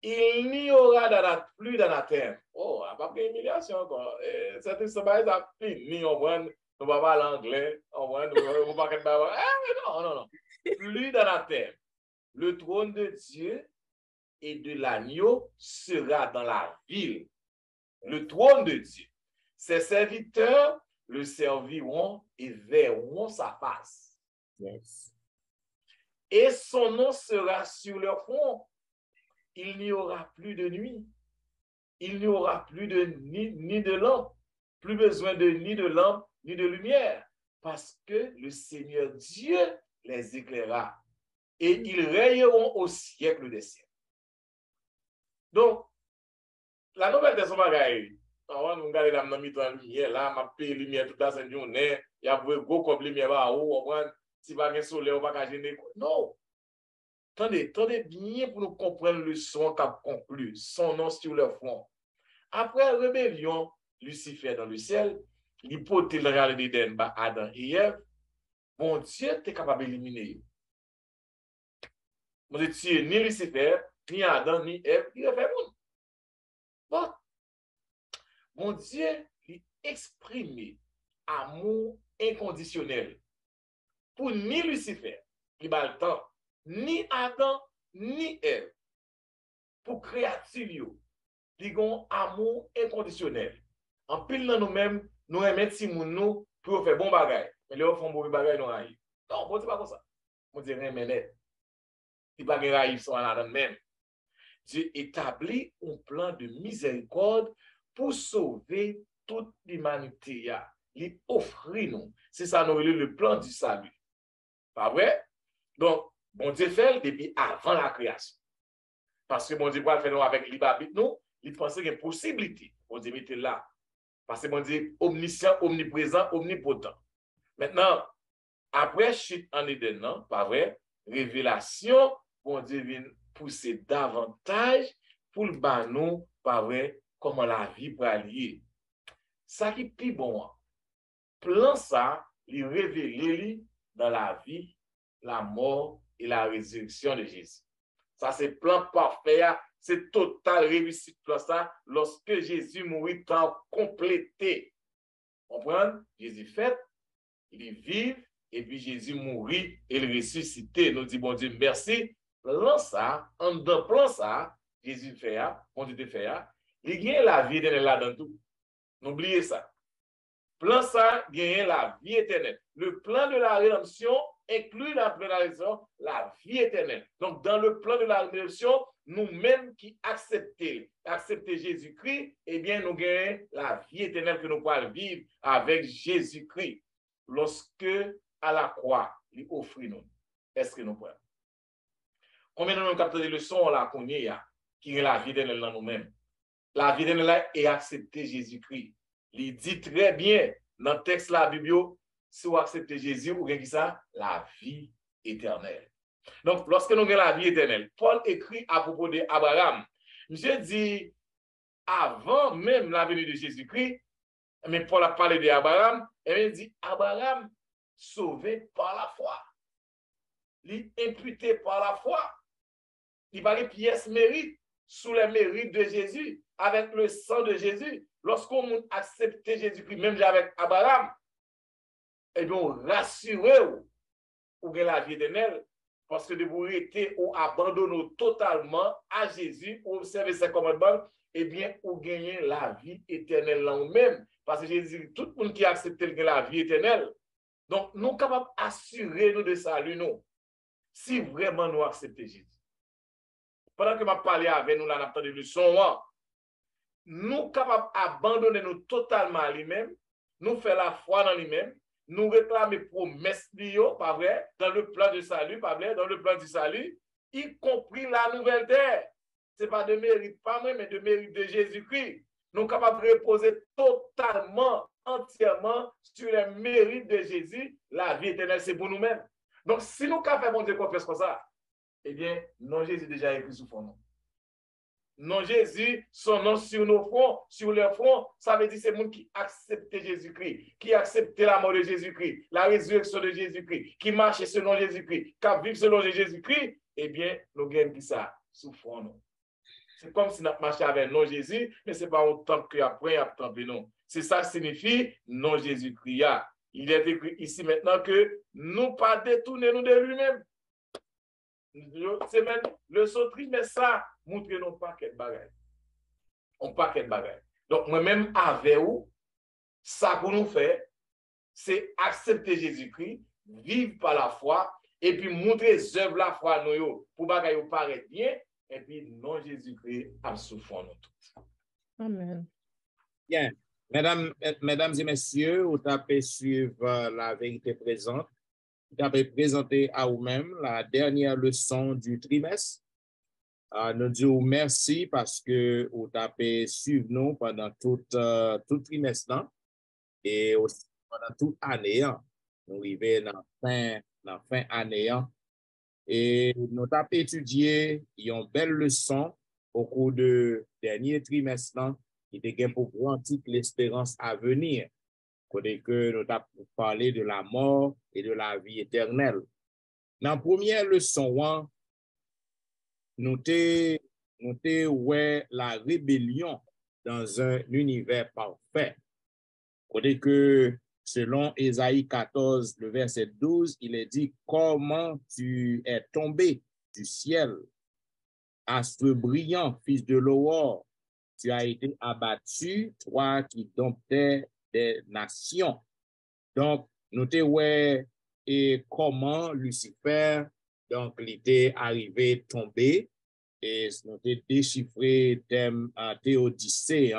il n'y aura plus dans la terre. Oh, on n'a pas pris humiliation encore. C'est une soirée ça fini. On va pas parler anglais. On va pas non. Plus dans la terre. Le trône de Dieu et de l'agneau sera dans la ville. Le trône de Dieu. Ses serviteurs le serviront et verront sa face. Yes. Et son nom sera sur leur front. Il n'y aura plus de nuit. Il n'y aura plus de ni de lampe. Plus besoin de ni de lampe, ni de lumière. Parce que le Seigneur Dieu les éclairera. Et ils règneront au siècle des siècles. Donc, la nouvelle de son bagage, on va regarder la lumière, là, ma paye lumière toute la journée, il y a beaucoup comme lumière là-haut, si pas de soleil, on va pas gêner. Non. Attendez bien pour nous comprendre le son qu'a conclu, son nom sur leur front. Après la rébellion, Lucifer dans le ciel, l'hypothèse de la réalité d'Eden, Adam et Ève, bon Dieu est capable d'éliminer. Bon Dieu, ni Lucifer, ni Adam, ni Ève, il a fait bon. Bon. Mon Dieu, il exprime amour inconditionnel pour ni Lucifer, qui bat le temps, ni Adam, ni Ève. Pour créature, ils ont amour inconditionnel. En pile dans nous-mêmes, nous aimons si nous pour faire bon bagage. Mais les autres font bon bagage, nous haïs. Non, bon, c'est pas comme ça. On dit rien, mais net. Il n'y a pas de raïf, sont là même. Dieu établit un plan de miséricorde pour sauver toute l'humanité. Il offre nous. C'est ça, nous le plan du salut. Pas vrai? Donc, bon Dieu fait depuis avant la création. Parce que bon Dieu va faire avec l'ibabit, nous, il pensait qu'il y a une possibilité. Bon Dieu mettez là. Parce que bon Dieu omniscient, omniprésent, omnipotent. Maintenant, après chute en Éden, non? Pas vrai? Révélation, bon Dieu vient pousser davantage pour le banon, pas vrai? Comment la vie peut allier. Ça qui est plus bon. Plan ça, il révèle dans la vie, la mort et la résurrection de Jésus. Ça, c'est plan parfait, c'est total réussite pour ça lorsque Jésus mourit tant complété. Comprenez? Jésus fait, il vit, et puis Jésus mourit et il ressuscité. Nous dit, bon Dieu, merci. Plan ça, en dedans plan ça, Jésus fait, bon Dieu fait, il gagne la vie éternelle là dans tout. N'oubliez ça. Plan ça, gagne la vie éternelle. Le plan de la rédemption inclut dans la rédemption la vie éternelle. Donc, dans le plan de la rédemption, nous-mêmes qui acceptons Jésus-Christ, eh bien, nous gagnons la vie éternelle que nous pouvons vivre avec Jésus-Christ. Lorsque, à la croix, il offre nous. Est-ce que nous pouvons? Combien de nous captons des leçons là qu'on y a, qui est la vie éternelle dans nous-mêmes? La vie éternelle est accepter Jésus-Christ. Il dit très bien dans le texte de la Bible, si vous acceptez Jésus, vous gagnez ça? La vie éternelle. Donc, lorsque nous avons la vie éternelle, Paul écrit à propos d'Abraham. Monsieur dit, avant même la venue de Jésus-Christ, mais Paul a parlé d'Abraham, et il dit, Abraham sauvé par la foi. Il est imputé par la foi. Il va les pièces mérite sous les mérites de Jésus, avec le sang de Jésus. Lorsqu'on accepte Jésus-Christ, même avec Abraham, et bien, rassurez-vous, vous avez la vie éternelle, parce que de vous être ou abandonner totalement à Jésus, ou observer ses commandements, eh bien, vous gagnez la vie éternelle là vous-même. Parce que Jésus, tout le monde qui accepte la vie éternelle. Donc, nous sommes capables d'assurer nous de salut, nous, si vraiment nous acceptons Jésus. Pendant que je parle avec nous, là, dans le son, nous sommes capables d'abandonner nous totalement à lui-même, nous faire la foi dans lui-même, nous réclamer promesses pas vrai, dans le plan de salut, pas vrai, dans le plan du salut, y compris la nouvelle terre. Ce n'est pas de mérite, pas moi, mais de mérite de Jésus-Christ. Nous sommes capables de reposer totalement, entièrement sur les mérites de Jésus. La vie éternelle, c'est pour nous-mêmes. Donc, si nous avons fait mon Dieu confiance comme ça, eh bien, non, Jésus déjà écrit sous fond. Non, Jésus, son nom sur nos fronts, sur leurs fronts, ça veut dire c'est le monde qui accepte Jésus-Christ, qui accepte la mort de Jésus-Christ, la résurrection de Jésus-Christ, qui marche selon Jésus-Christ, qui vit selon Jésus-Christ, eh bien, nous gagnons ça sous fond. C'est comme si nous marchions avec non Jésus, mais ce n'est pas autant qu'après, après, non. C'est ça qui signifie non Jésus-Christ. Il est écrit ici maintenant que nous pas détourner nous de lui-même. C'est même le sauterie, mais ça, montrez-nous pas quel bagage. On pas quel bagage. Donc, moi-même, avec vous, ça pour nous faire, c'est accepter Jésus-Christ, vivre par la foi, et puis montrer les œuvres la foi nous pour bagage vous paraître bien, et puis non Jésus-Christ a souffert nous tous. Amen. Bien. Mesdames et messieurs, vous tapez suivre la vérité présente. Vous avez présenté à vous-même la dernière leçon du trimestre. Nous disons merci parce que vous avez suivi nous pendant tout trimestre et aussi pendant toute année. Nous arrivons dans la fin année. Et nous avons étudié une belle leçon au cours du dernier trimestre qui était pour grandir l'espérance à venir. Côté que nous avons parlé de la mort et de la vie éternelle. Dans la première leçon, nous avons la rébellion dans un univers parfait. Côté que selon Ésaïe 14, le verset 12, il est dit « Comment tu es tombé du ciel, astre brillant, fils de l'aurore, tu as été abattu, toi qui domptais des nations. » Donc, nous avons et comment Lucifer, donc, il était arrivé tombé, et nous avons déchiffré Théodicée,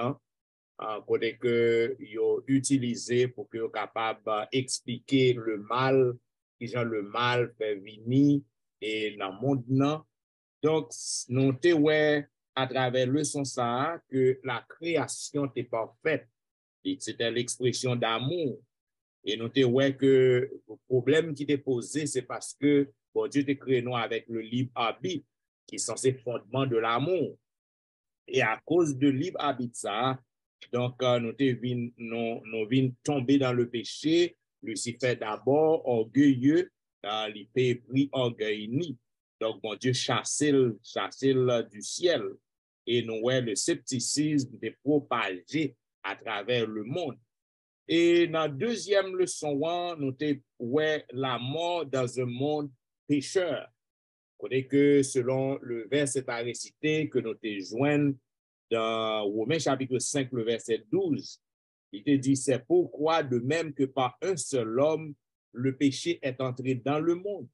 côté que ils ont utilisé pour que capable d'expliquer le mal, qui genre le mal fait venir et dans le monde. Non. Donc, nous avons à travers le son ça que la création était parfaite. C'était l'expression d'amour. Et nous avons que le problème qui était posé, c'est parce que bon Dieu t'a créé nous avec le libre arbitre, qui est censé fondement de l'amour. Et à cause de libre arbitre ça, donc nous vînes tomber dans le péché. Lucifer d'abord orgueilleux, il peut pris orgueil. Donc bon Dieu chassé du ciel. Et nous le scepticisme est propagé à travers le monde. Et dans la deuxième leçon, nous avons la mort dans un monde pécheur. Vous connaissez que selon le verset à réciter que nous te joignons dans Romains chapitre 5, le verset 12, il te dit, c'est pourquoi de même que par un seul homme, le péché est entré dans le monde,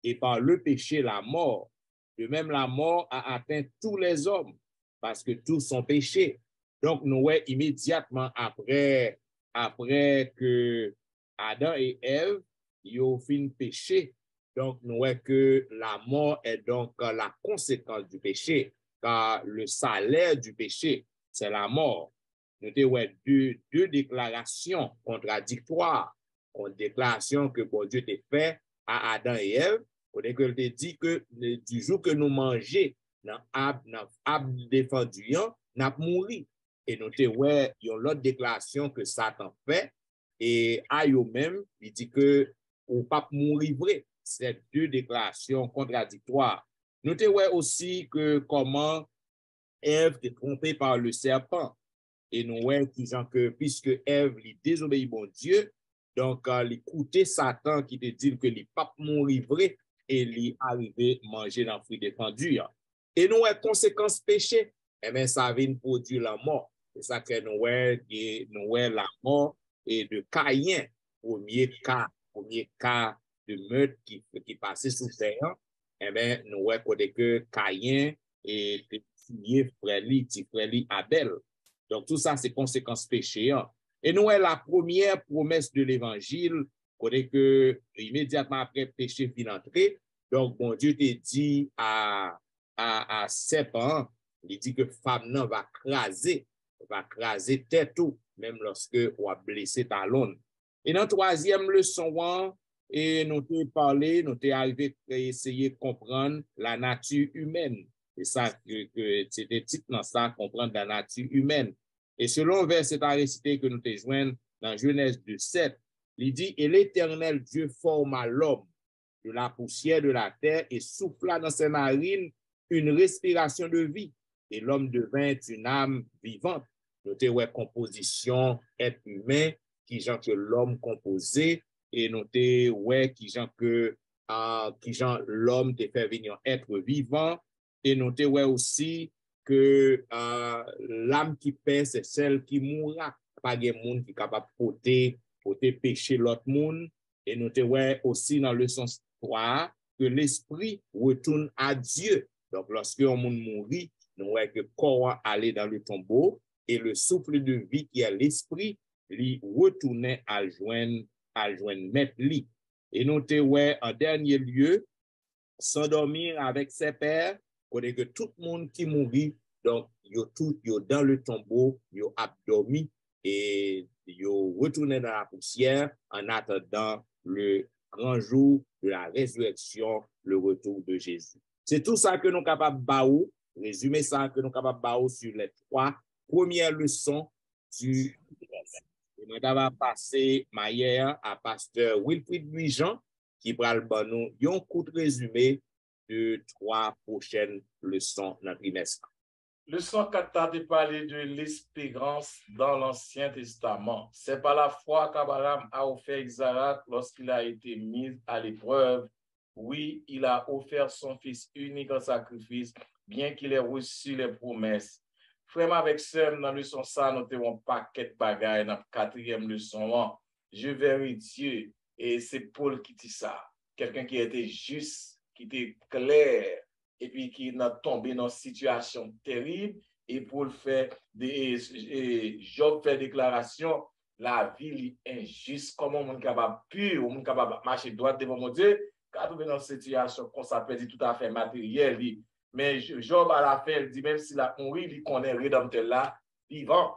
et par le péché, la mort. De même, la mort a atteint tous les hommes, parce que tous sont péchés. Donc, nous voyons immédiatement après que Adam et Ève, ils ont fait péché. Donc, nous voyons que la mort est donc la conséquence du péché, car le salaire du péché, c'est la mort. Nous avons deux déclarations contradictoires. Une déclaration que bon Dieu t'a fait à Adam et Ève, on te dit que du jour que nous mangeons dans l'arbre défendu, nous avons mouru. Et nous avons une autre déclaration que Satan fait, et à eux-mêmes, il dit que on ne peut pas mourir vrai. C'est deux déclarations contradictoires. Nous avons aussi que comment Ève est trompée par le serpent. Et nous voyons que puisque Ève désobéit bon Dieu, donc il écoutait Satan qui te dit que il pas mourir vrai et il arrivé manger dans le fruit défendu. Et nous voyons conséquence péché, eh bien ça vient produire la mort. C'est ça que nous voyons la mort et de Caïn, premier cas de meurtre qui passait sous terre. Eh bien nous voyons que Caïn et frère Abel. Donc, tout ça, c'est conséquences péché. Et nous, la première promesse de l'évangile, que immédiatement après péché fin entré, donc, bon Dieu t'a dit à serpent, il dit que femme non va craser tête tout, même lorsque on a blessé talon. Et dans la troisième leçon, et nous t'ai parlé, nous t'ai arrivé à essayer de comprendre la nature humaine. C'est ça que c'était titre dans ça, comprendre la nature humaine. Et selon le verset à réciter que nous te joignons dans Genèse 2:7, il dit, et l'Éternel Dieu forma l'homme de la poussière de la terre et souffla dans ses narines une respiration de vie. Et l'homme devint une âme vivante. Notez ouais composition être humain, qui genre que l'homme composé, et notez ouais qui genre l'homme te fait venir être vivant. Et notez ouais aussi que l'âme qui paie, c'est celle qui mourra. Pas de monde qui est capable de porter péché l'autre monde. Et notez ouais aussi dans le sens 3 que l'esprit retourne à Dieu. Donc, lorsque un monde mourit, nous voyons que le corps allait dans le tombeau et le souffle de vie qui est l'esprit, lui retournait à joindre maître lui. Et notez ouais en dernier lieu, s'endormir avec ses pères, connaît que tout le monde qui mourit, donc yo dans le tombeau, yo abdormi et yo retourné dans la poussière en attendant le grand jour de la résurrection, le retour de Jésus. C'est tout ça que nous sommes capables de baou, résumer ça que nous sommes capables de baou sur les 3 premières leçons du et nous avons passé hier à pasteur Wilfrid Louis-Jean qui va nous un coup de résumé de 3 prochaines leçons dans le trimestre. Leçon 4 a parlé de l'espérance dans l'Ancien Testament. C'est par la foi qu'Abraham a offert Isaac lorsqu'il a été mis à l'épreuve. Oui, il a offert son fils unique en sacrifice, bien qu'il ait reçu les promesses. Frère avec sœur, dans la leçon ça, nous avons un paquet de bagailles dans la 4e leçon. Je verrai Dieu. Et c'est Paul qui dit ça. Quelqu'un qui était juste, qui était clair, et puis qui n'a tombé dans une situation terrible, et pour le faire, Job fait déclaration, la vie est injuste, comment on est capable pur, on est capable de marcher droit devant mon Dieu, quand on est dans une situation qu'on s'appelle tout à fait matériel, mais Job à la fin, il dit même s'il a mouru, il connaît le rédempteur là, vivant,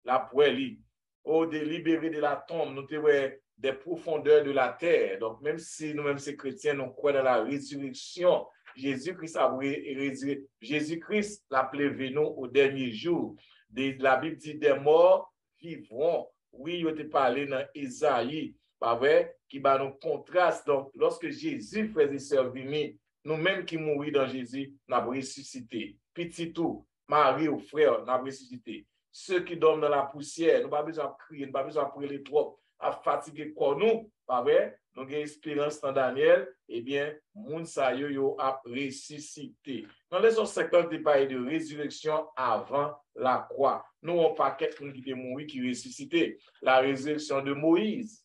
la poêle, au délibéré de la tombe, nous te des profondeurs de la terre, donc même si nous-mêmes ces chrétiens, nous croyons dans la résurrection, Jésus-Christ a résurrecté. Jésus-Christ l'appelé Vénon au dernier jour. La Bible dit des morts vivront. Oui, il a parlé dans Isaïe, pas vrai, qui va nous contraste. Donc, lorsque Jésus faisait servir, nous-mêmes qui mourons dans Jésus, nous avons ressuscité. Petit tout, Marie ou frère, nous avons ressuscité. Ceux qui dorment dans la poussière, nous n'avons pas besoin de crier, nous n'avons pas besoin de prier trop, à fatiguer comme nous, pas vrai? Donc, espérance dans Daniel, eh bien, moun sa yo a ressuscité. Dans les autres secteurs, il parle de résurrection avant la croix. Nous, on pas quelqu'un qui est mort, qui ressuscité. La résurrection de Moïse.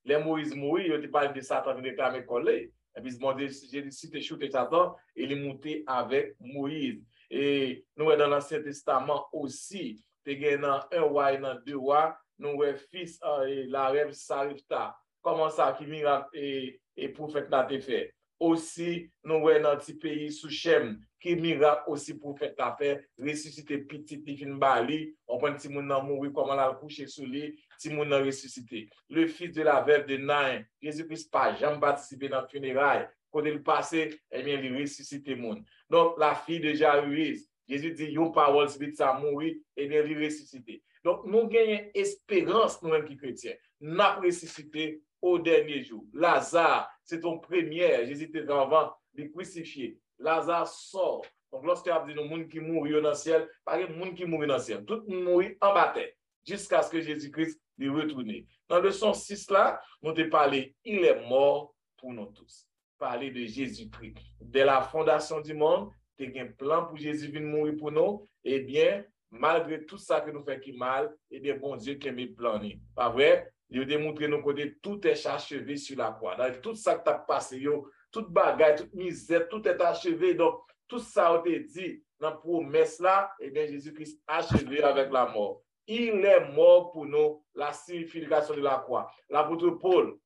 les Moïse mourir, il parle de Satan qui réclame collé. Et puis, Jésus cité chuté Satan, et il est monté avec Moïse. Et nous, dans l'Ancien Testament aussi, tu as dans 1 roi et dans 2 rois, nous avons fils la reine Sarifta. Comment ça, qui miracle et prophète là te fait. Aussi, nous avons dans petit pays sous Shem, qui miracle aussi prophète là fait, ressusciter petit Tifin Bali, on prend petit moun nan mourir, comment la coucher sous lui, petit moun nan ressuscité. Le fils de la veuve de Nain, Jésus-Christ pas jamais participé dans le funérail. Quand il passé, eh bien, il ressuscité moun. Donc, la fille de Jairus, Jésus dit, yon parole, si ça mourir, eh bien, il ressuscité. Donc, nous gagnons espérance, nous-mêmes qui chrétiens. Nous avons ressuscité au dernier jour. Lazare, c'est ton premier. Jésus était avant de crucifier. Lazare sort. Donc, lorsque tu dit nos gens qui mourent dans le ciel, pas de gens qui mourent dans le ciel. Tout le monde mourit en bataille jusqu'à ce que Jésus-Christ lui retourne. Dans le leçon 6 là, nous te parlé, il est mort pour nous tous. Parler de Jésus-Christ. Dès la fondation du monde, tu as un plan pour Jésus venir mourir pour nous. Eh bien, malgré tout ça que nous faisons qui mal, eh bien, bon Dieu qui a mis plané. Pas vrai? Il a démontré nos côtés, tout est achevé sur la croix. Dans tout ça que tu as passé, toute bagaille, toute misère, tout est achevé. Donc, tout ça a été dit dans la promesse là, eh bien, Jésus-Christ a achevé avec la mort. Il est mort pour nous, la signification de la croix. L'apôtre Paul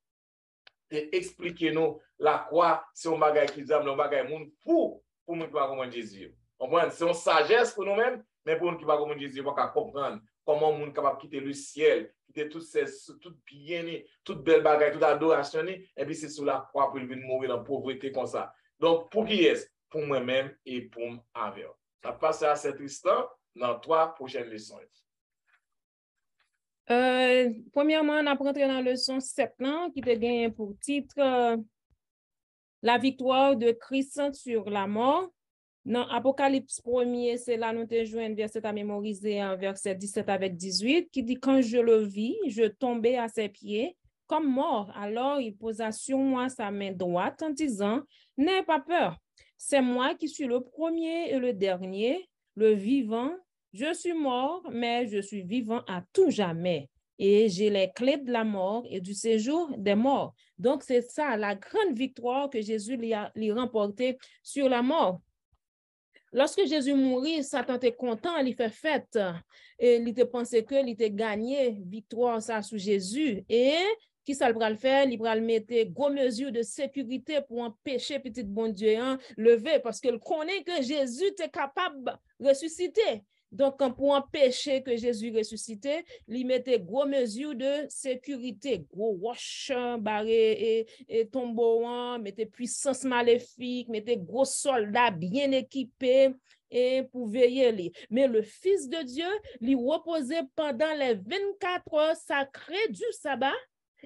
expliquez nous la croix, c'est un bagage qui dit, un bagage fou pour nous qui va comprendre Jésus. C'est une sagesse pour nous-mêmes, mais pour nous qui va comprendre Jésus, on va comprendre comment on est capable de quitter le ciel, quitter tout bien, toute belle bagaille, toute adoration, et puis c'est sur la croix pour venir mourir dans la pauvreté comme ça. Donc, pour qui est-ce? Pour moi-même et pour avec. Ça passe à cet instant dans 3 prochaines leçons. Premièrement, on a rentré dans la leçon 7 qui te gagne pour titre la victoire de Christ sur la mort. Dans Apocalypse 1er, c'est là nous te jouons un verset à mémoriser, en verset 17 avec 18, qui dit « Quand je le vis, je tombais à ses pieds comme mort. Alors il posa sur moi sa main droite en disant « N'aie pas peur, c'est moi qui suis le premier et le dernier, le vivant. Je suis mort, mais je suis vivant à tout jamais. Et j'ai les clés de la mort et du séjour des morts. » Donc, c'est ça, la grande victoire que Jésus lui a remportée sur la mort. Lorsque Jésus mourit, Satan était content, il fait fête. Et il te pensait que il était gagné victoire ça sous Jésus. Et qui ça le faire? Il va le mettre gros mesures de sécurité pour empêcher petit bon Dieu lever parce qu'il connaît que Jésus est capable de ressusciter. Donc, pour empêcher que Jésus ressuscite, il mettait gros mesures de sécurité, gros roches barrés et tombeaux, mettait puissance maléfique, mettait gros soldats bien équipés et pour veiller les. Mais le Fils de Dieu, lui reposait pendant les 24 heures sacrées du sabbat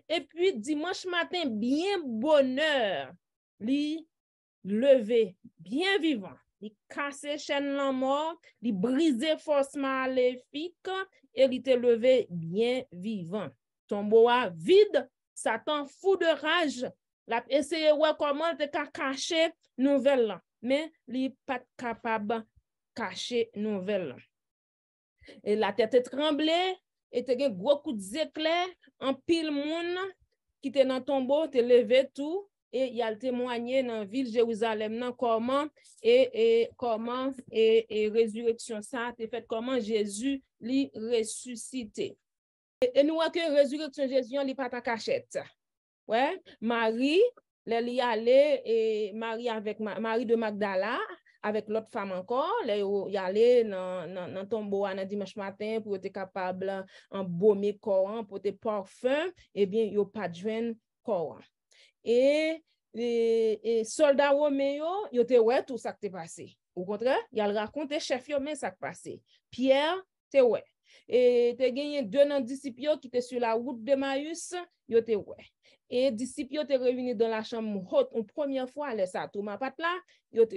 et puis dimanche matin, bien bonheur, lui levé, bien vivant. Il cassait chaîne la mort, il brisait force maléfique et il était levé bien vivant. Tombeau vide, Satan fou de rage, il a essayé de voir comment il était caché nouvelle, mais il n'est pas capable de cacher nouvelle. Et la tête tremblait, et il y a un gros coup d'éclair, en pile monde qui était dans le tombeau, il levé tout. Et il a témoigné dans la ville de Jérusalem comment et résurrection ça a fait comment Jésus lui ressuscité. Et nous voyons que résurrection Jésus n'est pas ta cachette. Ouais, Marie, elle y allait et Marie avec Marie de Magdala avec l'autre femme encore, elle y allait dans tombeau un dimanche matin pour être capable embaumer corps pour te parfum et bien il pas de joindre corps. Et soldats romains, ils étaient ouais tout ça qui est passé. Au contraire, il a raconté chef mais ça qui est passé. Pierre, t'es ouais. Et t'es gagné 2 disciples qui étaient sur la route d'Emmaüs, ils étaient ouais. Et disciples étaient réunis dans la chambre haute une première fois, les ça Thomas pas là,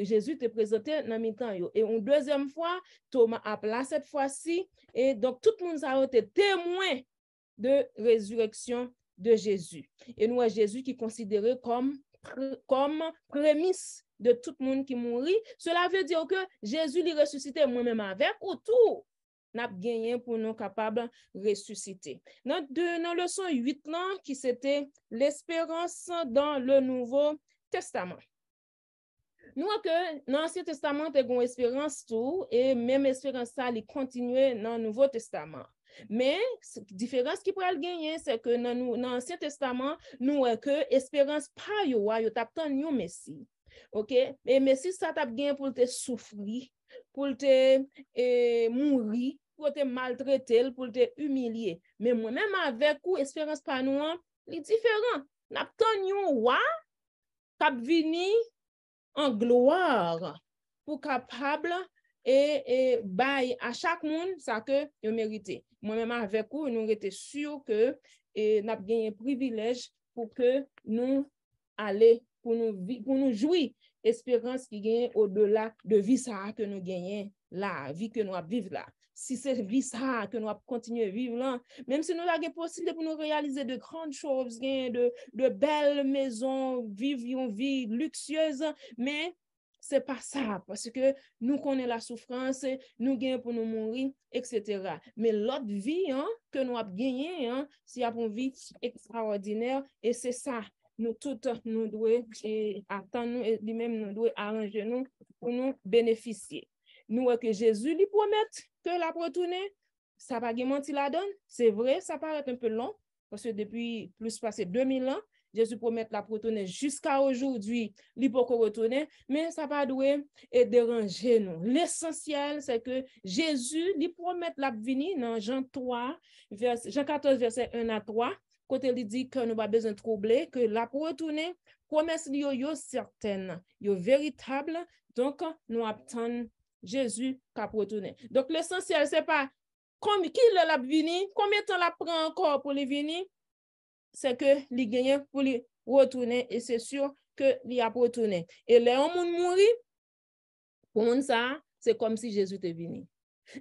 Jésus te présenté dans mi-temps et une deuxième fois, Thomas a là cette fois-ci et donc tout le monde a été témoin de résurrection de Jésus. Et nous, Jésus qui est considéré comme prémisse de tout le monde qui mourit. Cela veut dire que Jésus lui ressuscité moi-même avec ou tout n'a gagné pour nous capables ressusciter. Dans leçon 8 là, qui c'était l'espérance dans le Nouveau Testament. Nous que dans l'Ancien Testament, tu as une espérance tout, et même espérance ça, elle continue dans le Nouveau Testament. Mais la différence qui pourrait gagner, c'est que dans l'Ancien Testament, nous avons que espérance pas yo t'attend yo Messie. OK? Et Messie ça t'a gagné pour te souffrir, pour te mourir, pour te maltraiter, pour te humilier. Mais moi-même avec ou espérance pas nous, c'est différent. N'attend yo wa cap vini en gloire pour capable et bail à chaque monde ça que yo mérité. Moi-même avec vous, nous étions sûrs que nous avons gagné un privilège pour que nous aller pour nous jouir espérance qui gagne au-delà de vie ça que nous gagnons là, vie que nous vivons là. Si c'est vie ça que nous continuer à vivre là, même si nous avons possibilité pour nous réaliser de grandes choses, de belles maisons, vivre une vie luxueuse, mais c'est pas ça, parce que nous connaissons la souffrance, nous gagnons pour nous mourir, etc. Mais l'autre vie que nous avons gagné, c'est une vie extraordinaire, et c'est ça. Nous tous, nous devons attendre, et lui-même, nous devons arranger nous pour nous bénéficier. Nous, que Jésus lui promette que la retourner, ça va menti la donne. C'est vrai, ça paraît un peu long, parce que depuis plus passé 2000 ans, Jésus promet la retourner jusqu'à aujourd'hui, il peut retourner, mais ça va douer et déranger nous. L'essentiel, c'est que Jésus lui promet la venir dans Jean 14, verset 1 à 3, côté il dit que nous pas besoin de troubler, que la retourner, promesse yo certaine, yo véritable, donc nous attendons Jésus qui a retourné. Donc l'essentiel, c'est pas qui l'a venir, combien de temps la prend encore pour les venir, c'est que les gagnants pour les retourner, et c'est sûr que les a retourné. Et les gens mourir, pour ça, c'est comme si Jésus était venu.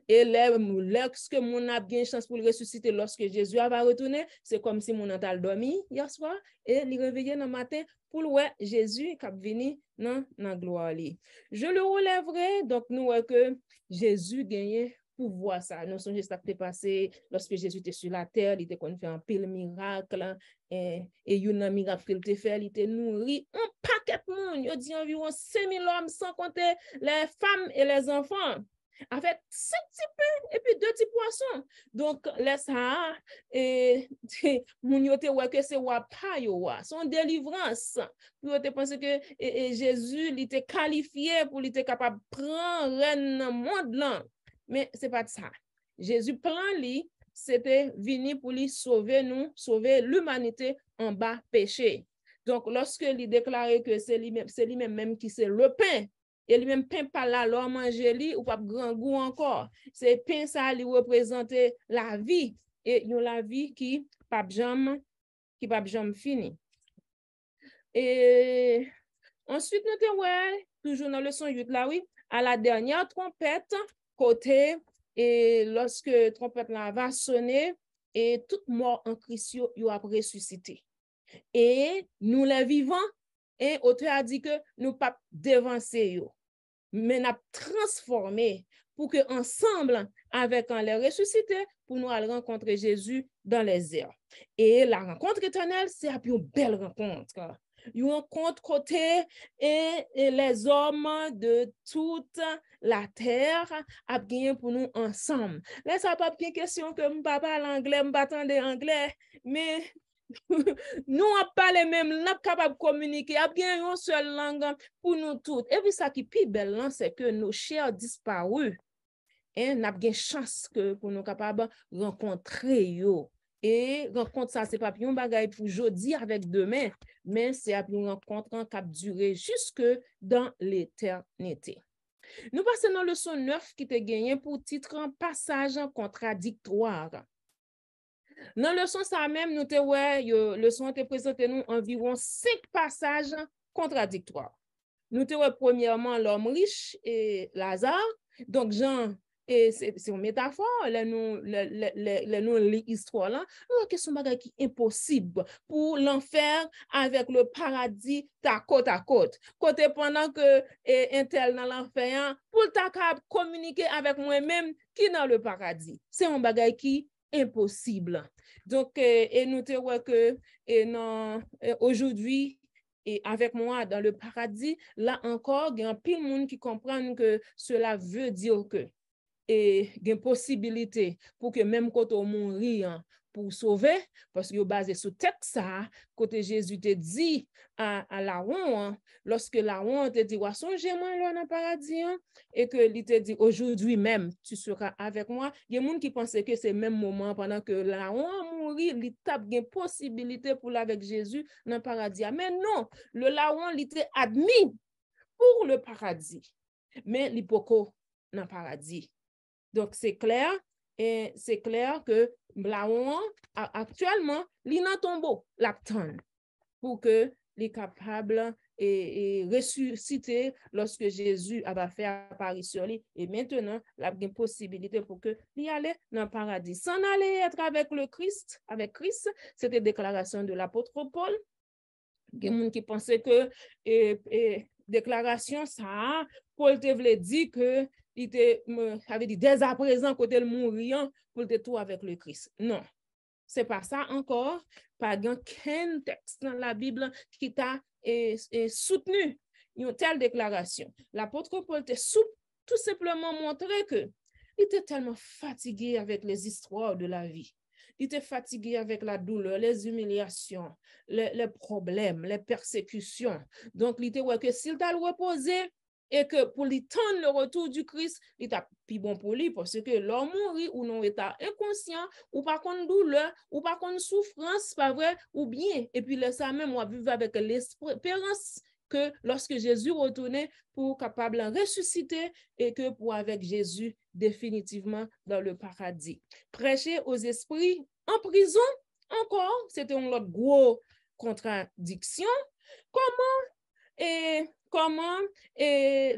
Et lorsque mon a bien chance pour le ressusciter, lorsque Jésus va retourner, c'est comme si mon a dormi hier soir et il réveillé dans le matin pour le Jésus qui est venu dans la gloire. Je le relèverai, donc nous que Jésus gagne pouvoir ça. Nous sommes juste passé lorsque Jésus était sur la terre, il était qu'on fait un pile miracle et il a un miracle qu'il était fait, il était nourri un paquet de monde, il dit environ 5000 hommes sans compter les femmes et les enfants. En fait, 5 petits pains et puis 2 petits poissons. Donc, laisse ça, et mon yote ouais que c'est pas yo son délivrance. Vous te pensez que Jésus il était qualifié pour il était capable de prendre reine dans le monde là. Mais c'est pas ça. Jésus plan lui, c'était venir pour lui sauver nous, sauver l'humanité en bas péché. Donc, lorsque il déclarait que c'est lui-même qui c'est le pain, et lui-même pain pas là, l'homme manger lui ou pas grand goût encore. C'est pain ça lui représenter la vie, et la vie qui pas jamais fini. Et ensuite nous te toujours dans leçon 8 là oui, à la dernière trompette côté, et lorsque trompette là va sonner, et tout mort en Christ yo a ressuscité. Et nous les vivants, et auteur a dit que nous pas devancer yo, mais n'a transformé pour que ensemble avec les ressuscités pour nous aller rencontrer Jésus dans les airs. Et la rencontre éternelle, c'est une belle rencontre. Une rencontre côté et les hommes de toute la terre a gagné pour nous ensemble. Là, ça pas bien question que je parle anglais, je m'attends anglais, mais nous n'avons pas les mêmes, nous sommes capables de communiquer, il y a bien une seule langue pour nous toutes. Et puis ça qui est plus belle, c'est que nos chers disparus, et nous avons une chance pour nous capables de rencontrer yo. Et rencontre ça, c'est pas un bagage pour aujourd'hui avec demain, mais c'est une rencontre qui a duré jusque dans l'éternité. Nous passons dans le leçon 9 qui te gagné pour titre un passage contradictoire. Dans le leçon ça même, nous te leçon te présenté nous environ 5 passages contradictoires. Nous te premièrement l'homme riche et Lazare. Donc Jean et c'est une métaphore, nous l'histoire là, que son bagage qui est impossible pour l'enfer avec le paradis ta côte à côte. Côté pendant que un tel dans l'enfer, pour ta capable communiquer avec moi-même qui dans le paradis. C'est un bagage qui est impossible. Donc, et nous te voyons que aujourd'hui, et avec moi dans le paradis, là encore, il y a un pile de monde qui comprennent que cela veut dire que et il y a une possibilité pour que même quand on mourit pour sauver, parce que basé sur le texte, ça, côté Jésus te dit à Laron, lorsque Laron te dit, songez-moi là dans le paradis, et que il te dit, aujourd'hui même, tu seras avec moi. Il y a des gens qui pensaient que c'est le même moment pendant que Laron mourit, il tape une possibilité pour avec Jésus dans le paradis. Mais non, le Laron, il était admis pour le paradis, mais il peut pas dans le paradis. Donc, c'est clair, et c'est clair que Laon, actuellement, il est dans tombeau, l'acton, pour que les capable et ressusciter lorsque Jésus va faire apparition lui. Et maintenant, il y a une possibilité pour que il aille dans le paradis. S'en aller être avec Christ, c'était déclaration de l'apôtre Paul. Il y a des gens qui pensaient que déclaration ça, Paul te voulait dire que il avait dit dès à présent côté le mourant pour te tout avec le Christ. Non, c'est pas ça encore. Pas aucun texte dans la Bible qui t'a soutenu une telle déclaration. L'apôtre Paul t'a tout simplement montré que il était tellement fatigué avec les histoires de la vie. Il était fatigué avec la douleur, les humiliations, les problèmes, les persécutions. Donc, il était ouais que s'il t'a reposé, et que pour lui tendre le retour du Christ, il est plus bon pour lui parce que l'homme mourit ou non état inconscient ou par contre douleur ou par contre souffrance, pas vrai, ou bien, et puis là ça même, on vivre avec l'espérance que lorsque Jésus retournait pour capable de ressusciter et que pour avec Jésus définitivement dans le paradis. Prêcher aux esprits en prison, encore, c'était une autre grosse contradiction. Comment,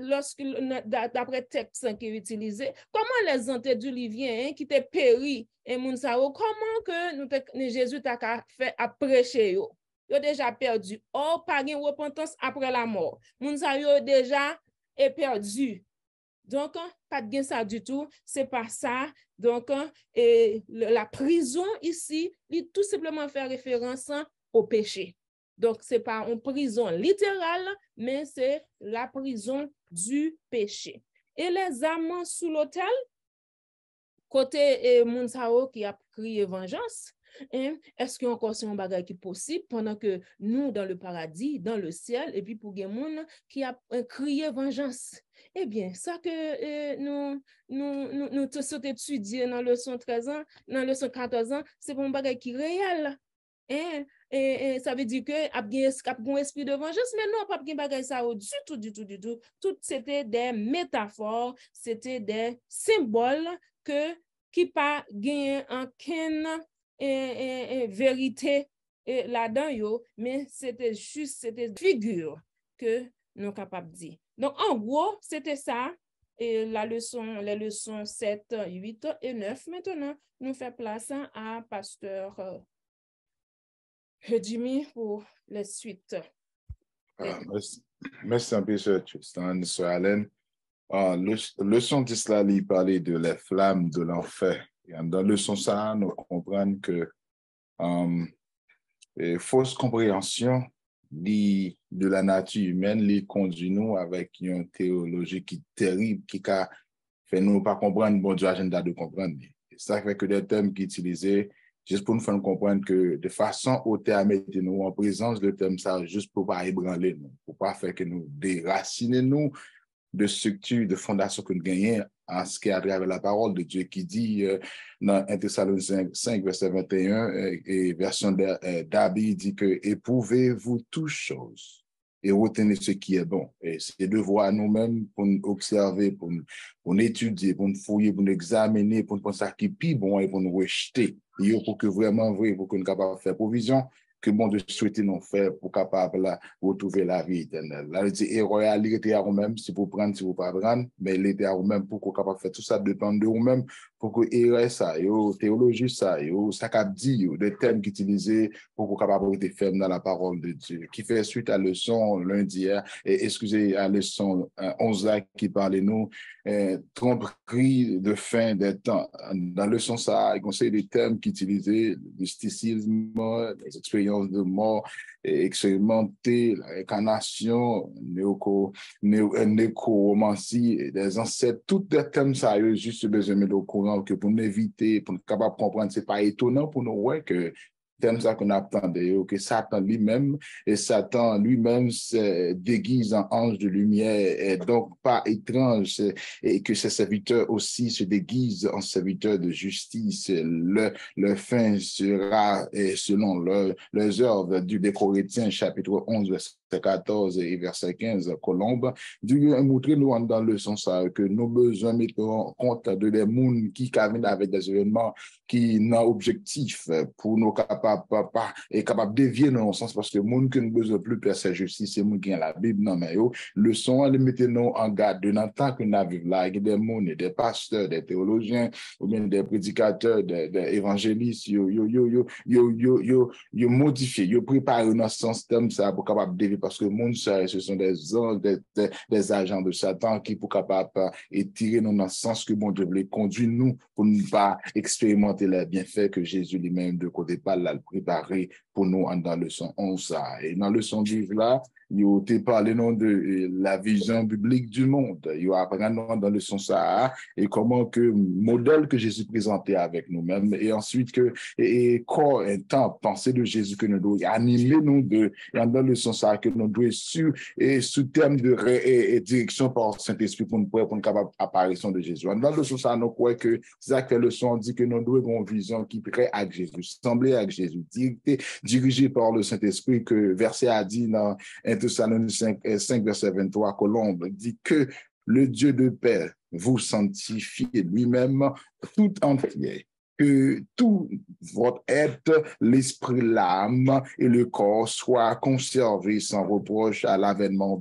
lorsque, d'après le texte qui est utilisé, comment les antédiluviens qui étaient péris et Mounsao, comment que Jésus t'a fait à prêcher yo? Ils ont déjà perdu. Oh, pas de repentance après la mort. Mounsao déjà est perdu. Donc, pas de gain ça du tout, c'est pas ça. Donc, la prison ici, il tout simplement fait référence au péché. Donc, ce n'est pas une prison littérale, mais c'est la prison du péché. Et les âmes sous l'autel, côté Mounsao qui a crié vengeance, est-ce qu'il y a encore un bagage qui est possible pendant que nous, dans le paradis, dans le ciel, et puis pour les gens qui a crié vengeance? Eh bien, ça que nous sommes étudiés dans le leçon 13 ans, dans le leçon 14 ans, c'est un bagage qui est réel. Et ça veut dire que y a un esprit de vengeance, mais non, pas de bagage ça du tout. Tout c'était des métaphores, c'était des symboles qui pas gagné aucune vérité là-dedans, mais c'était juste c'était figure que nous capables de dire. Donc en gros, c'était ça. Et les leçons 7, 8 et 9. Maintenant, nous faisons place à pasteur Jimmy pour la suite. Merci un peu, Sir Tristan, Sir Allen. Leçon d'Isla, il parlait de les flammes de l'enfer. Dans le leçon ça, nous comprenons que fausse compréhension de la nature humaine les conduit nous avec une théologie qui est terrible, qui fait nous pas comprendre bon Dieu agenda de comprendre. Ça fait que des termes qui utilisés juste pour nous faire comprendre que de façon haute à mettre nous en présence de thème ça juste pour pas ébranler nous, pour pas faire que nous déraciner nous de structure, de fondation que nous gagnons en ce qui est à travers la parole de Dieu qui dit dans 1 Thessaloniciens 5, verset 21 et version d'Abi dit que éprouvez-vous toutes choses et retenez ce qui est bon. Et c'est de voir nous-mêmes pour nous observer, pour nous étudier, pour nous fouiller, pour nous examiner, pour nous penser à qui est bon et pour nous rejeter. Et pour que vraiment vrai, pour que nous soyons capables de faire provision que mon Dieu souhaite nous faire pour capable là, retrouver la vie éternelle. Là, il dit, erreur à l'irrité à vous-même, si vous prenez, si vous pas prendre, mais il était à vous-même pour qu'on capable faire tout ça dépend de vous-même, pour que erreur ça, yo, théologie ça, yo, ça qu'a dit, yo, des thèmes qu'utiliser pour qu'on capable être ferme dans la parole de Dieu, qui fait suite à la leçon lundi, et excusez, à la leçon 11 là, qui parlait nous, tromperie de fin des temps. Dans le leçon ça, il conseille des thèmes qu'utiliser, le mysticisme, les expériences de mort, expérimenter la réincarnation, nécromancie, des ancêtres, tous des thèmes ça, juste besoin de mettre au courant que pour nous éviter, pour nous capable de comprendre, c'est pas étonnant pour nous, ouais, que thème ça qu'on attendait, que Satan lui-même, et Satan lui-même se déguise en ange de lumière, et donc pas étrange, et que ses serviteurs aussi se déguisent en serviteurs de justice. Leur fin sera selon leurs œuvres du Corinthiens, chapitre 11, verset 14 et verset 15, Colombe. Dieu a montré nous dans le sens que nos besoins mettent en compte de des mondes qui viennent avec des événements qui n'ont objectif pour nous capables et capable de dévier dans le sens parce que le monde qui ne besoin plus de sa justice, c'est le monde qui a la Bible dans mais le son le mettez nous en garde de temps que nous vivons là, il y a des mondes, des pasteurs, des théologiens ou bien des prédicateurs, des évangélistes, yo modifié, yo préparé dans ce sens comme ça pour capable de dévier parce que le monde ce sont des anges, des agents de Satan qui pour capable tirer nous dans le sens que bon Dieu voulait conduire nous pour ne pas expérimenter les bienfaits que Jésus lui-même de côté pas l'a préparé pour nous dans le leçon 11. Et dans le leçon 10 là, il a parlé de la vision biblique du monde. Il a appris dans le sens ça et comment que modèle que Jésus présentait avec nous-mêmes et ensuite que et corps un temps pensée de Jésus que nous devons animer nous de dans le sens ça que nous devons sur et sous terme de direction par Saint-Esprit pour nous pour capable apparition de Jésus. Dans le sens ça nous croit que c'est ça que le son dit que nous devons avoir une vision qui près avec Jésus, sembler avec Jésus, dirigé par le Saint-Esprit que verset a dit dans 1 Thessaloniciens 5 verset 23 Colombe dit que le Dieu de paix vous sanctifie lui-même tout entier, que tout votre être, l'esprit, l'âme et le corps soient conservés sans reproche à l'avènement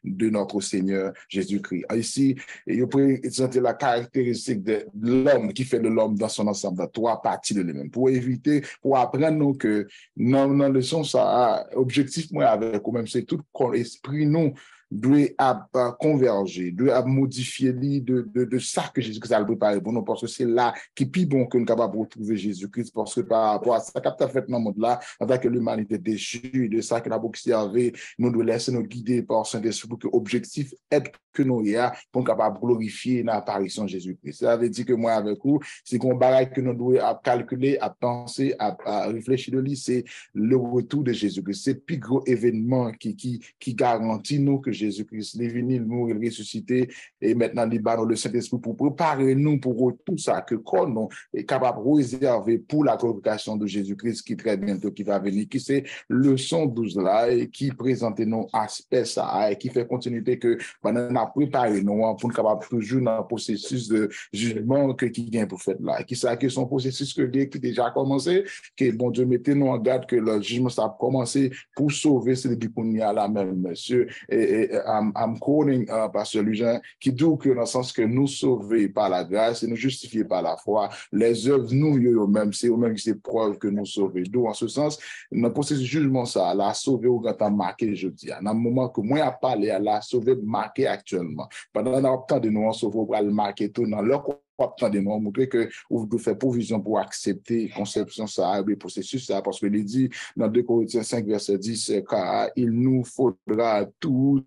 de notre Seigneur Jésus-Christ. Ici, il peut présenter la caractéristique de l'homme qui fait de l'homme dans son ensemble, trois parties de lui-même, pour éviter, pour apprendre nous que dans la leçon, ça objectif moi avec ou même c'est tout l'esprit nous doit converger, doit modifier de ça que Jésus-Christ a préparé pour nous, parce que c'est là qui est plus bon que nous sommes capables de retrouver Jésus-Christ, parce que par rapport à ça qu'a fait dans le monde là, en tant que l'humanité déchue, de ça que nous observé, nous devons laisser nous guider par Saint-Esprit pour que l'objectif est que nous ayons pour nous capables de glorifier l'apparition de Jésus-Christ. Ça veut dire que moi avec vous, c'est qu'on barrage que nous devons calculer, à penser, à réfléchir de lui, c'est le retour de Jésus-Christ. C'est le plus gros événement qui garantit nous que Jésus-Christ est venu, mourir, ressuscité, et maintenant il bat le Saint-Esprit pour préparer nous pour tout ça, que quand nous est capable de réserver pour la glorification de Jésus-Christ qui très bientôt qui va venir, qui c'est leçon 12 là, et qui présente nos aspects ça, et qui fait continuité que pendant a préparé nous pour nous capable toujours dans le processus de jugement qui vient pour faire là, qui ça que son processus qui déjà commencé, que bon Dieu mettez nous en garde que le jugement ça a commencé pour sauver celui qu'on y a là même, monsieur, et I'm quoting Pasteur Lujan, qui dit que dans le sens que nous sauvés par la grâce et nous justifiés par la foi, les œuvres nous même c'est eux-mêmes qui c'est preuve que nous sauvés. Donc en ce sens, dans le processus de jugement ça, la sauver au grand marqué je dis, dans le moment que moi a parlé à la sauver marqué actuellement. Pendant le temps de nous sauver pour le marquer tout dans leur temps de nous montrer que vous devez faire provision pour accepter conception ça et processus ça parce que il dit dans 2 Corinthiens 5 verset 10 car il nous faudra tout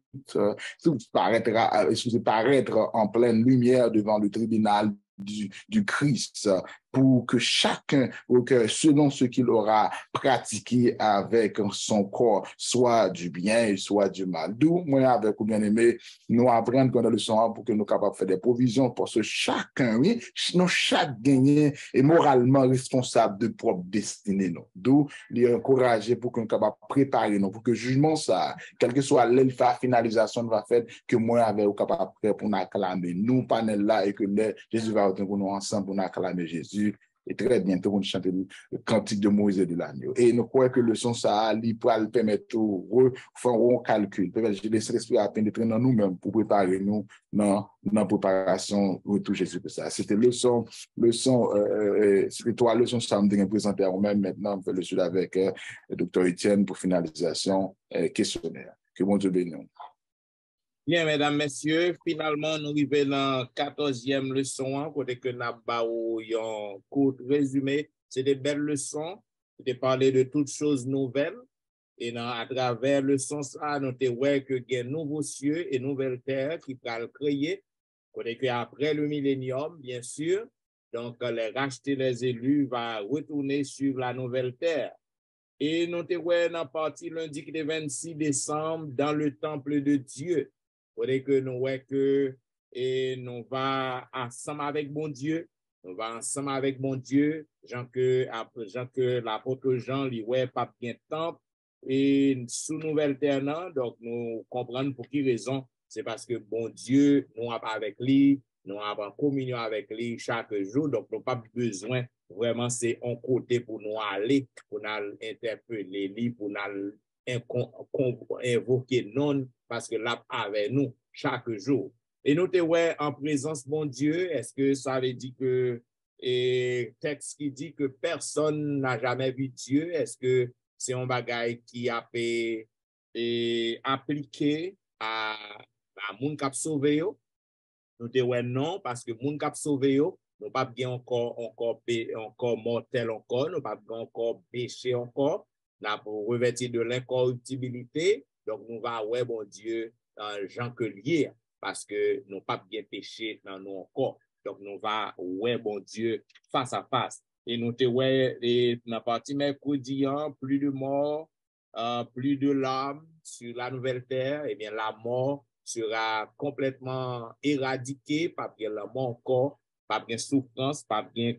paraître en pleine lumière devant le tribunal du Christ pour que chacun, selon ce qu'il aura pratiqué avec son corps, soit du bien et soit du mal. D'où, moi, avec vous bien aimé, nous apprenons qu'on a le sang pour que nous soyons capables de faire des provisions parce que chacun, oui, chaque gagnant est moralement responsable de propre destinée. D'où, il est encouragé pour que nous soyons capables de préparer, pour que le jugement, ça, quelle que soit l'alpha finalisation va faire, que moi, avec vous capable de faire pour nous acclamer. Nous, panel là, et que Jésus va retenir pour nous ensemble pour nous acclamer Jésus. Et très bien, tout le monde chante le cantique de Moïse et de l'agneau. Et nous croyons que le son ça, il peut permettre de faire un calcul. Peut-être que laisser l'esprit à pénétrer dans nous-mêmes pour préparer nous dans la préparation retour Jésus-Christ. C'était c'était trois leçons que ça me présenter à vous-même. Maintenant, on fait le sujet avec le docteur Etienne pour finalisation questionnaire. Que bon Dieu bénisse. Bien, mesdames, messieurs, finalement, nous arrivons dans la 14e leçon, côté que nous avons un court résumé. C'est des belles leçons, de parler de toutes choses nouvelles. Et à travers le sens, nous avons que il y a nouveaux cieux et nouvelle terre qui vont créer. Côté que après le millénium, bien sûr, donc les rachetés, les élus vont retourner sur la nouvelle terre. Et nous avons dans partie lundi qui est 26 décembre dans le temple de Dieu. Faudrait que nous voyons que nous va ensemble avec bon Dieu, nous va ensemble avec bon Dieu, Jean que l'apôtre Jean lui ouais pas bien temple et sous nouvelle terre non, donc nous comprenons pour qui raison, c'est parce que bon Dieu nous a avec lui, nous avons en communion avec lui chaque jour, donc nous pas besoin vraiment c'est un côté pour nous aller, pour nous interpeller lui, pour nous invoquer non parce que là avec nous chaque jour. Et nous sommes en présence bon Dieu, est-ce que ça veut dire que texte qui dit que personne n'a jamais vu Dieu, est-ce que c'est un bagage qui a été appliqué à moun k'ap sauvé yo? Nous sommes non parce que moun k'ap sauvé yo, nous pas bien encore mortel encore, nous pas bien encore péché encore. Là, pour revêtir de l'incorruptibilité, donc nous va ouais bon Dieu dans Jean que lié parce que nous pas bien péché dans nous encore. Donc nous va ouais bon Dieu face à face. Et nous te ouais dans la partie mercredi plus de morts, plus de larmes sur la nouvelle terre. Et bien la mort sera complètement éradiquée, pas bien la mort encore, pas bien souffrance, pas bien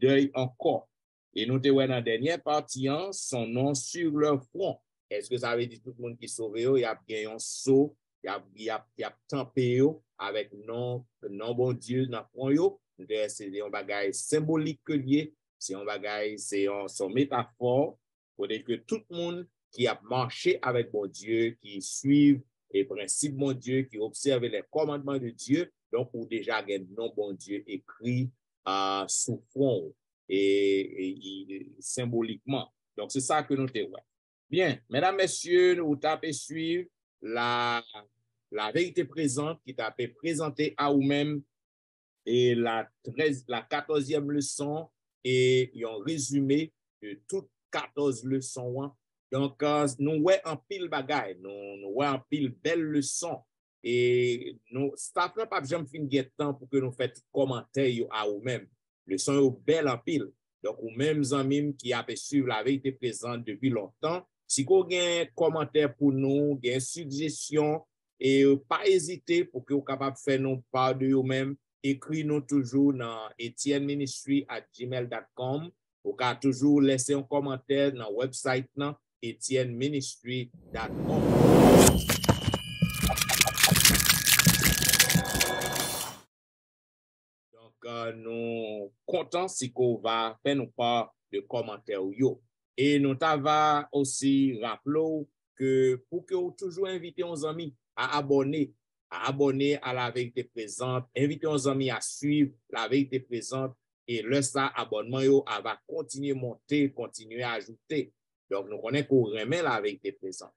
deuil encore. Et nous te voyons dans la dernière partie, son nom sur leur front. Est-ce que ça veut dire tout le monde qui sauve, il y a bien un saut, il y a tempé avec non bon Dieu dans le front. C'est un bagage symbolique que lié, c'est un bagage, c'est son métaphore pour dire que tout le monde qui a marché avec bon Dieu, qui suit les principes de bon Dieu, qui observe les commandements de Dieu, donc pour déjà avoir non bon Dieu écrit sous front. Et symboliquement. Donc, c'est ça que nous te voyons. Bien, mesdames, messieurs, nous tapez suivre la vérité présente qui t'a présenté à vous-même et la 14e leçon et un résumé de toutes 14 leçons. Donc, nous voyons en pile bagaille, nous voyons en pile belle leçon et nous, staff n'a pas jamais fini de temps pour que nous fassions commentaires à vous-même. Le son est bel en pile. Donc, ou même amis qui a suivi la vérité présente depuis longtemps, si vous avez un commentaire pour nous, une suggestion, et pas hésiter pour que vous soyez capable de faire nos part de vous-même, écrivez-nous toujours dans etienneministry@gmail.com. Vous pouvez toujours laisser un commentaire dans le website etienneministry.com. Nous comptons si qu'on va faire nous part de commentaires. Et nous t'avons aussi rappelé que pour que vous toujours invitez nos amis à abonner à la vérité présente, invitez nos amis à suivre la vérité présente et le ça abonnement va continuer à monter, continuer à ajouter. Donc nous connaissons qu'on remet la vérité présente.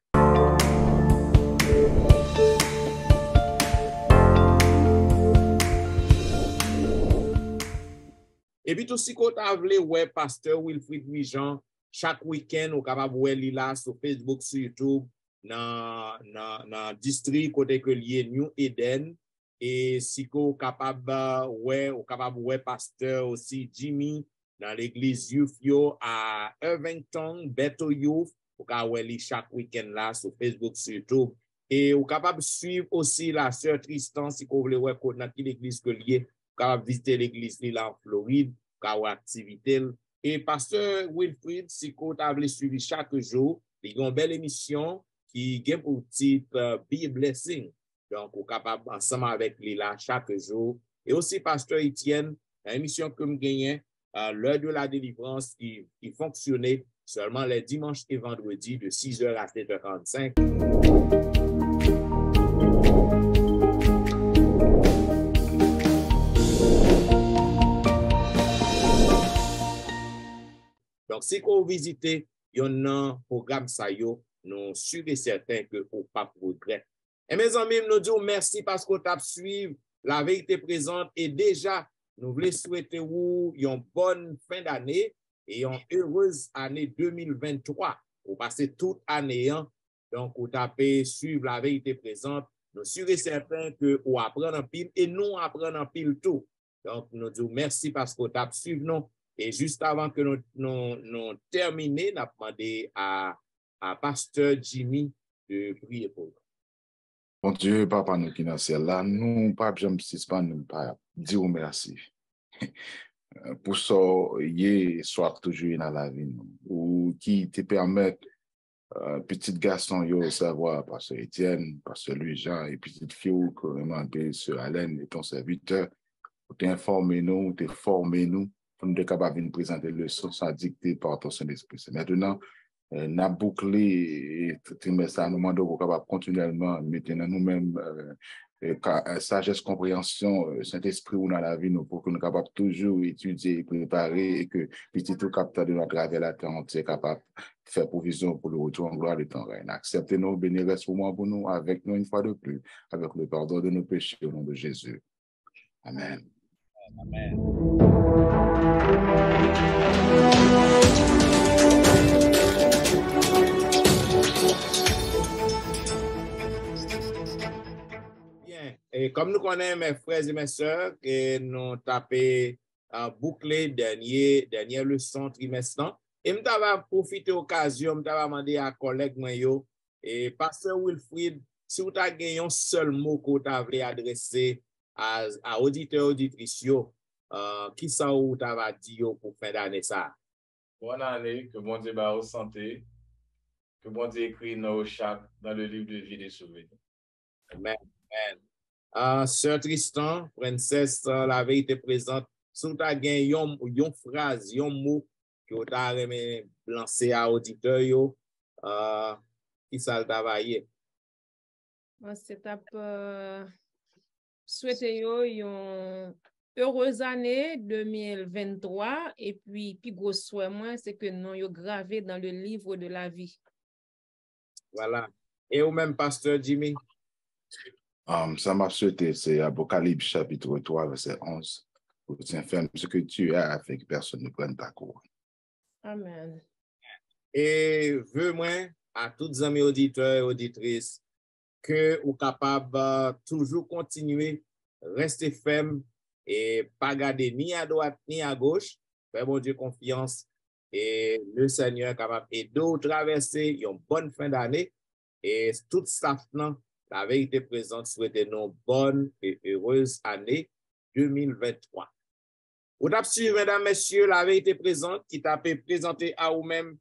Et puis tout si qu'on a voulu ouais pasteur Wilfrid Wijan chaque week-end au capable ouais là sur Facebook, sur YouTube dans district côté que lié New Eden et si qu'on capable ouais pasteur aussi Jimmy dans l'église Youth Yo à Irvington Beto Youth au capable ouais chaque week-end là sur Facebook, sur YouTube et au capable suivre aussi la sœur Tristan si qu'on voulait ouais dans l'église que lié capable visiter l'église là en Floride, capable activité et pasteur Wilfrid si qu'on a suivi chaque jour, il y a une belle émission qui a pour titre Be a Blessing. Donc on est capable ensemble avec lui là chaque jour et aussi pasteur Etienne, l'émission que me gagne l'heure de la délivrance qui fonctionnait seulement les dimanches et vendredis de 6h à 7h45. Donc, si vous visitez un programme ça yo, nous sommes certains que vous pas progrès. Et mes amis, nous disons merci parce que vous avez suivi la vérité présente et déjà, nous voulons souhaiter vous une bonne fin d'année et une heureuse année 2023. Vous passez toute année, hein? Donc, vous tapez suivre la vérité présente. Nous sommes certains que vous apprenez en pile et nous apprenons en pile tout. Donc, nous disons merci parce que vous avez suivi nous. Et juste avant que nous terminions, nous avons demandé à Pasteur Jimmy de prier pour nous. Bon Dieu, papa nous qui dans ciel là, nous pas jamais suspend nous pas dire merci. Pour ça, soit toujours dans la vie nous, ou qui te permet petit garçon yo savoir pasteur Étienne, pasteur Louis-Jean et petite fille comment sœur Alain et ton serviteur, pour t'informer nous, te former nous pour nous être capable de présenter le leçon sans dicté par ton Saint-Esprit. Maintenant, n'a bouclé trimestre à nous demandons pour capable continuellement maintenant nous-mêmes sagesse, compréhension, Saint-Esprit ou dans la vie nous pour que nous capable toujours étudier, préparer et que petit tout capteur de notre travers la terre entière capable de faire provision pour le retour en gloire de ton règne. Acceptez-nous, bénissez ce moment pour nous avec nous une fois de plus, avec le pardon de nos péchés au nom de Jésus. Amen. Amen. Bien, et comme nous connaissons mes frères et mes sœurs, que nous tapé boucler dernière leçon trimestre, et je vais profiter de l'occasion, je vais demander à collègue Mayo et pasteur Wilfried, si vous avez gagné un seul mot que vous avez adressé à auditeurs auditrices, qui ça vous avez dit pour fin d'année ça? Bonne année, que bon Dieu va santé, que bon Dieu écrit nos chaque dans le livre de vie des sauvés. Amen. Amen. Sœur Tristan, princesse, la vérité présente, si vous avez gagné une phrase, un mot que vous avez lancé à auditeurs, qui ça le travailler? C'est souhaiter une heureuse année 2023 et puis gros souhait moi c'est que nous yo gravé dans le livre de la vie. Voilà. Et au même pasteur Jimmy? Ça m'a souhaité, c'est Apocalypse chapitre 3 verset 11. Pour que tu fermes ce que tu as fait que personne ne prenne ta couronne. Amen. Et veux-moi à tous les amis auditeurs et auditrices que vous capable toujours continuer, rester ferme et pas garder ni à droite ni à gauche. Fais bon Dieu confiance et le Seigneur est capable et de traverser une bonne fin d'année et tout ça, la vérité présente souhaite une bonne et heureuse année 2023. Vous avez suivi, mesdames, messieurs, la vérité présente qui t'a présenté à vous-même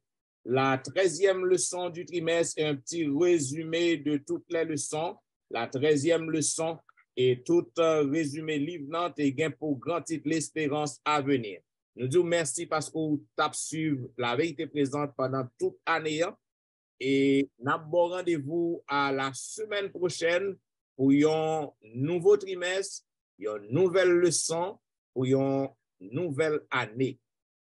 la 13e leçon du trimestre et un petit résumé de toutes les leçons. La 13e leçon et tout résumé livre et gain pour grand titre l'espérance à venir. Nous disons merci parce que vous avez suivi la vérité présente pendant toute l'année. Et nous avons rendez-vous à la semaine prochaine pour un nouveau trimestre, une nouvelle leçon, pour une nouvelle année.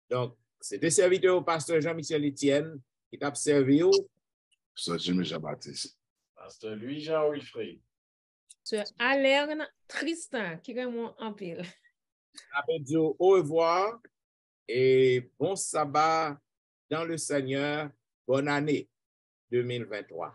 Donc, c'était serviteur au pasteur Jean-Michel Etienne qui t'a servi au Pasteur Jimmy Jean-Baptiste. Pasteur Louis-Jean Wilfried. Sœur Alain Tristan qui remonte en pile. Après dit au revoir et bon sabbat dans le Seigneur. Bonne année 2023.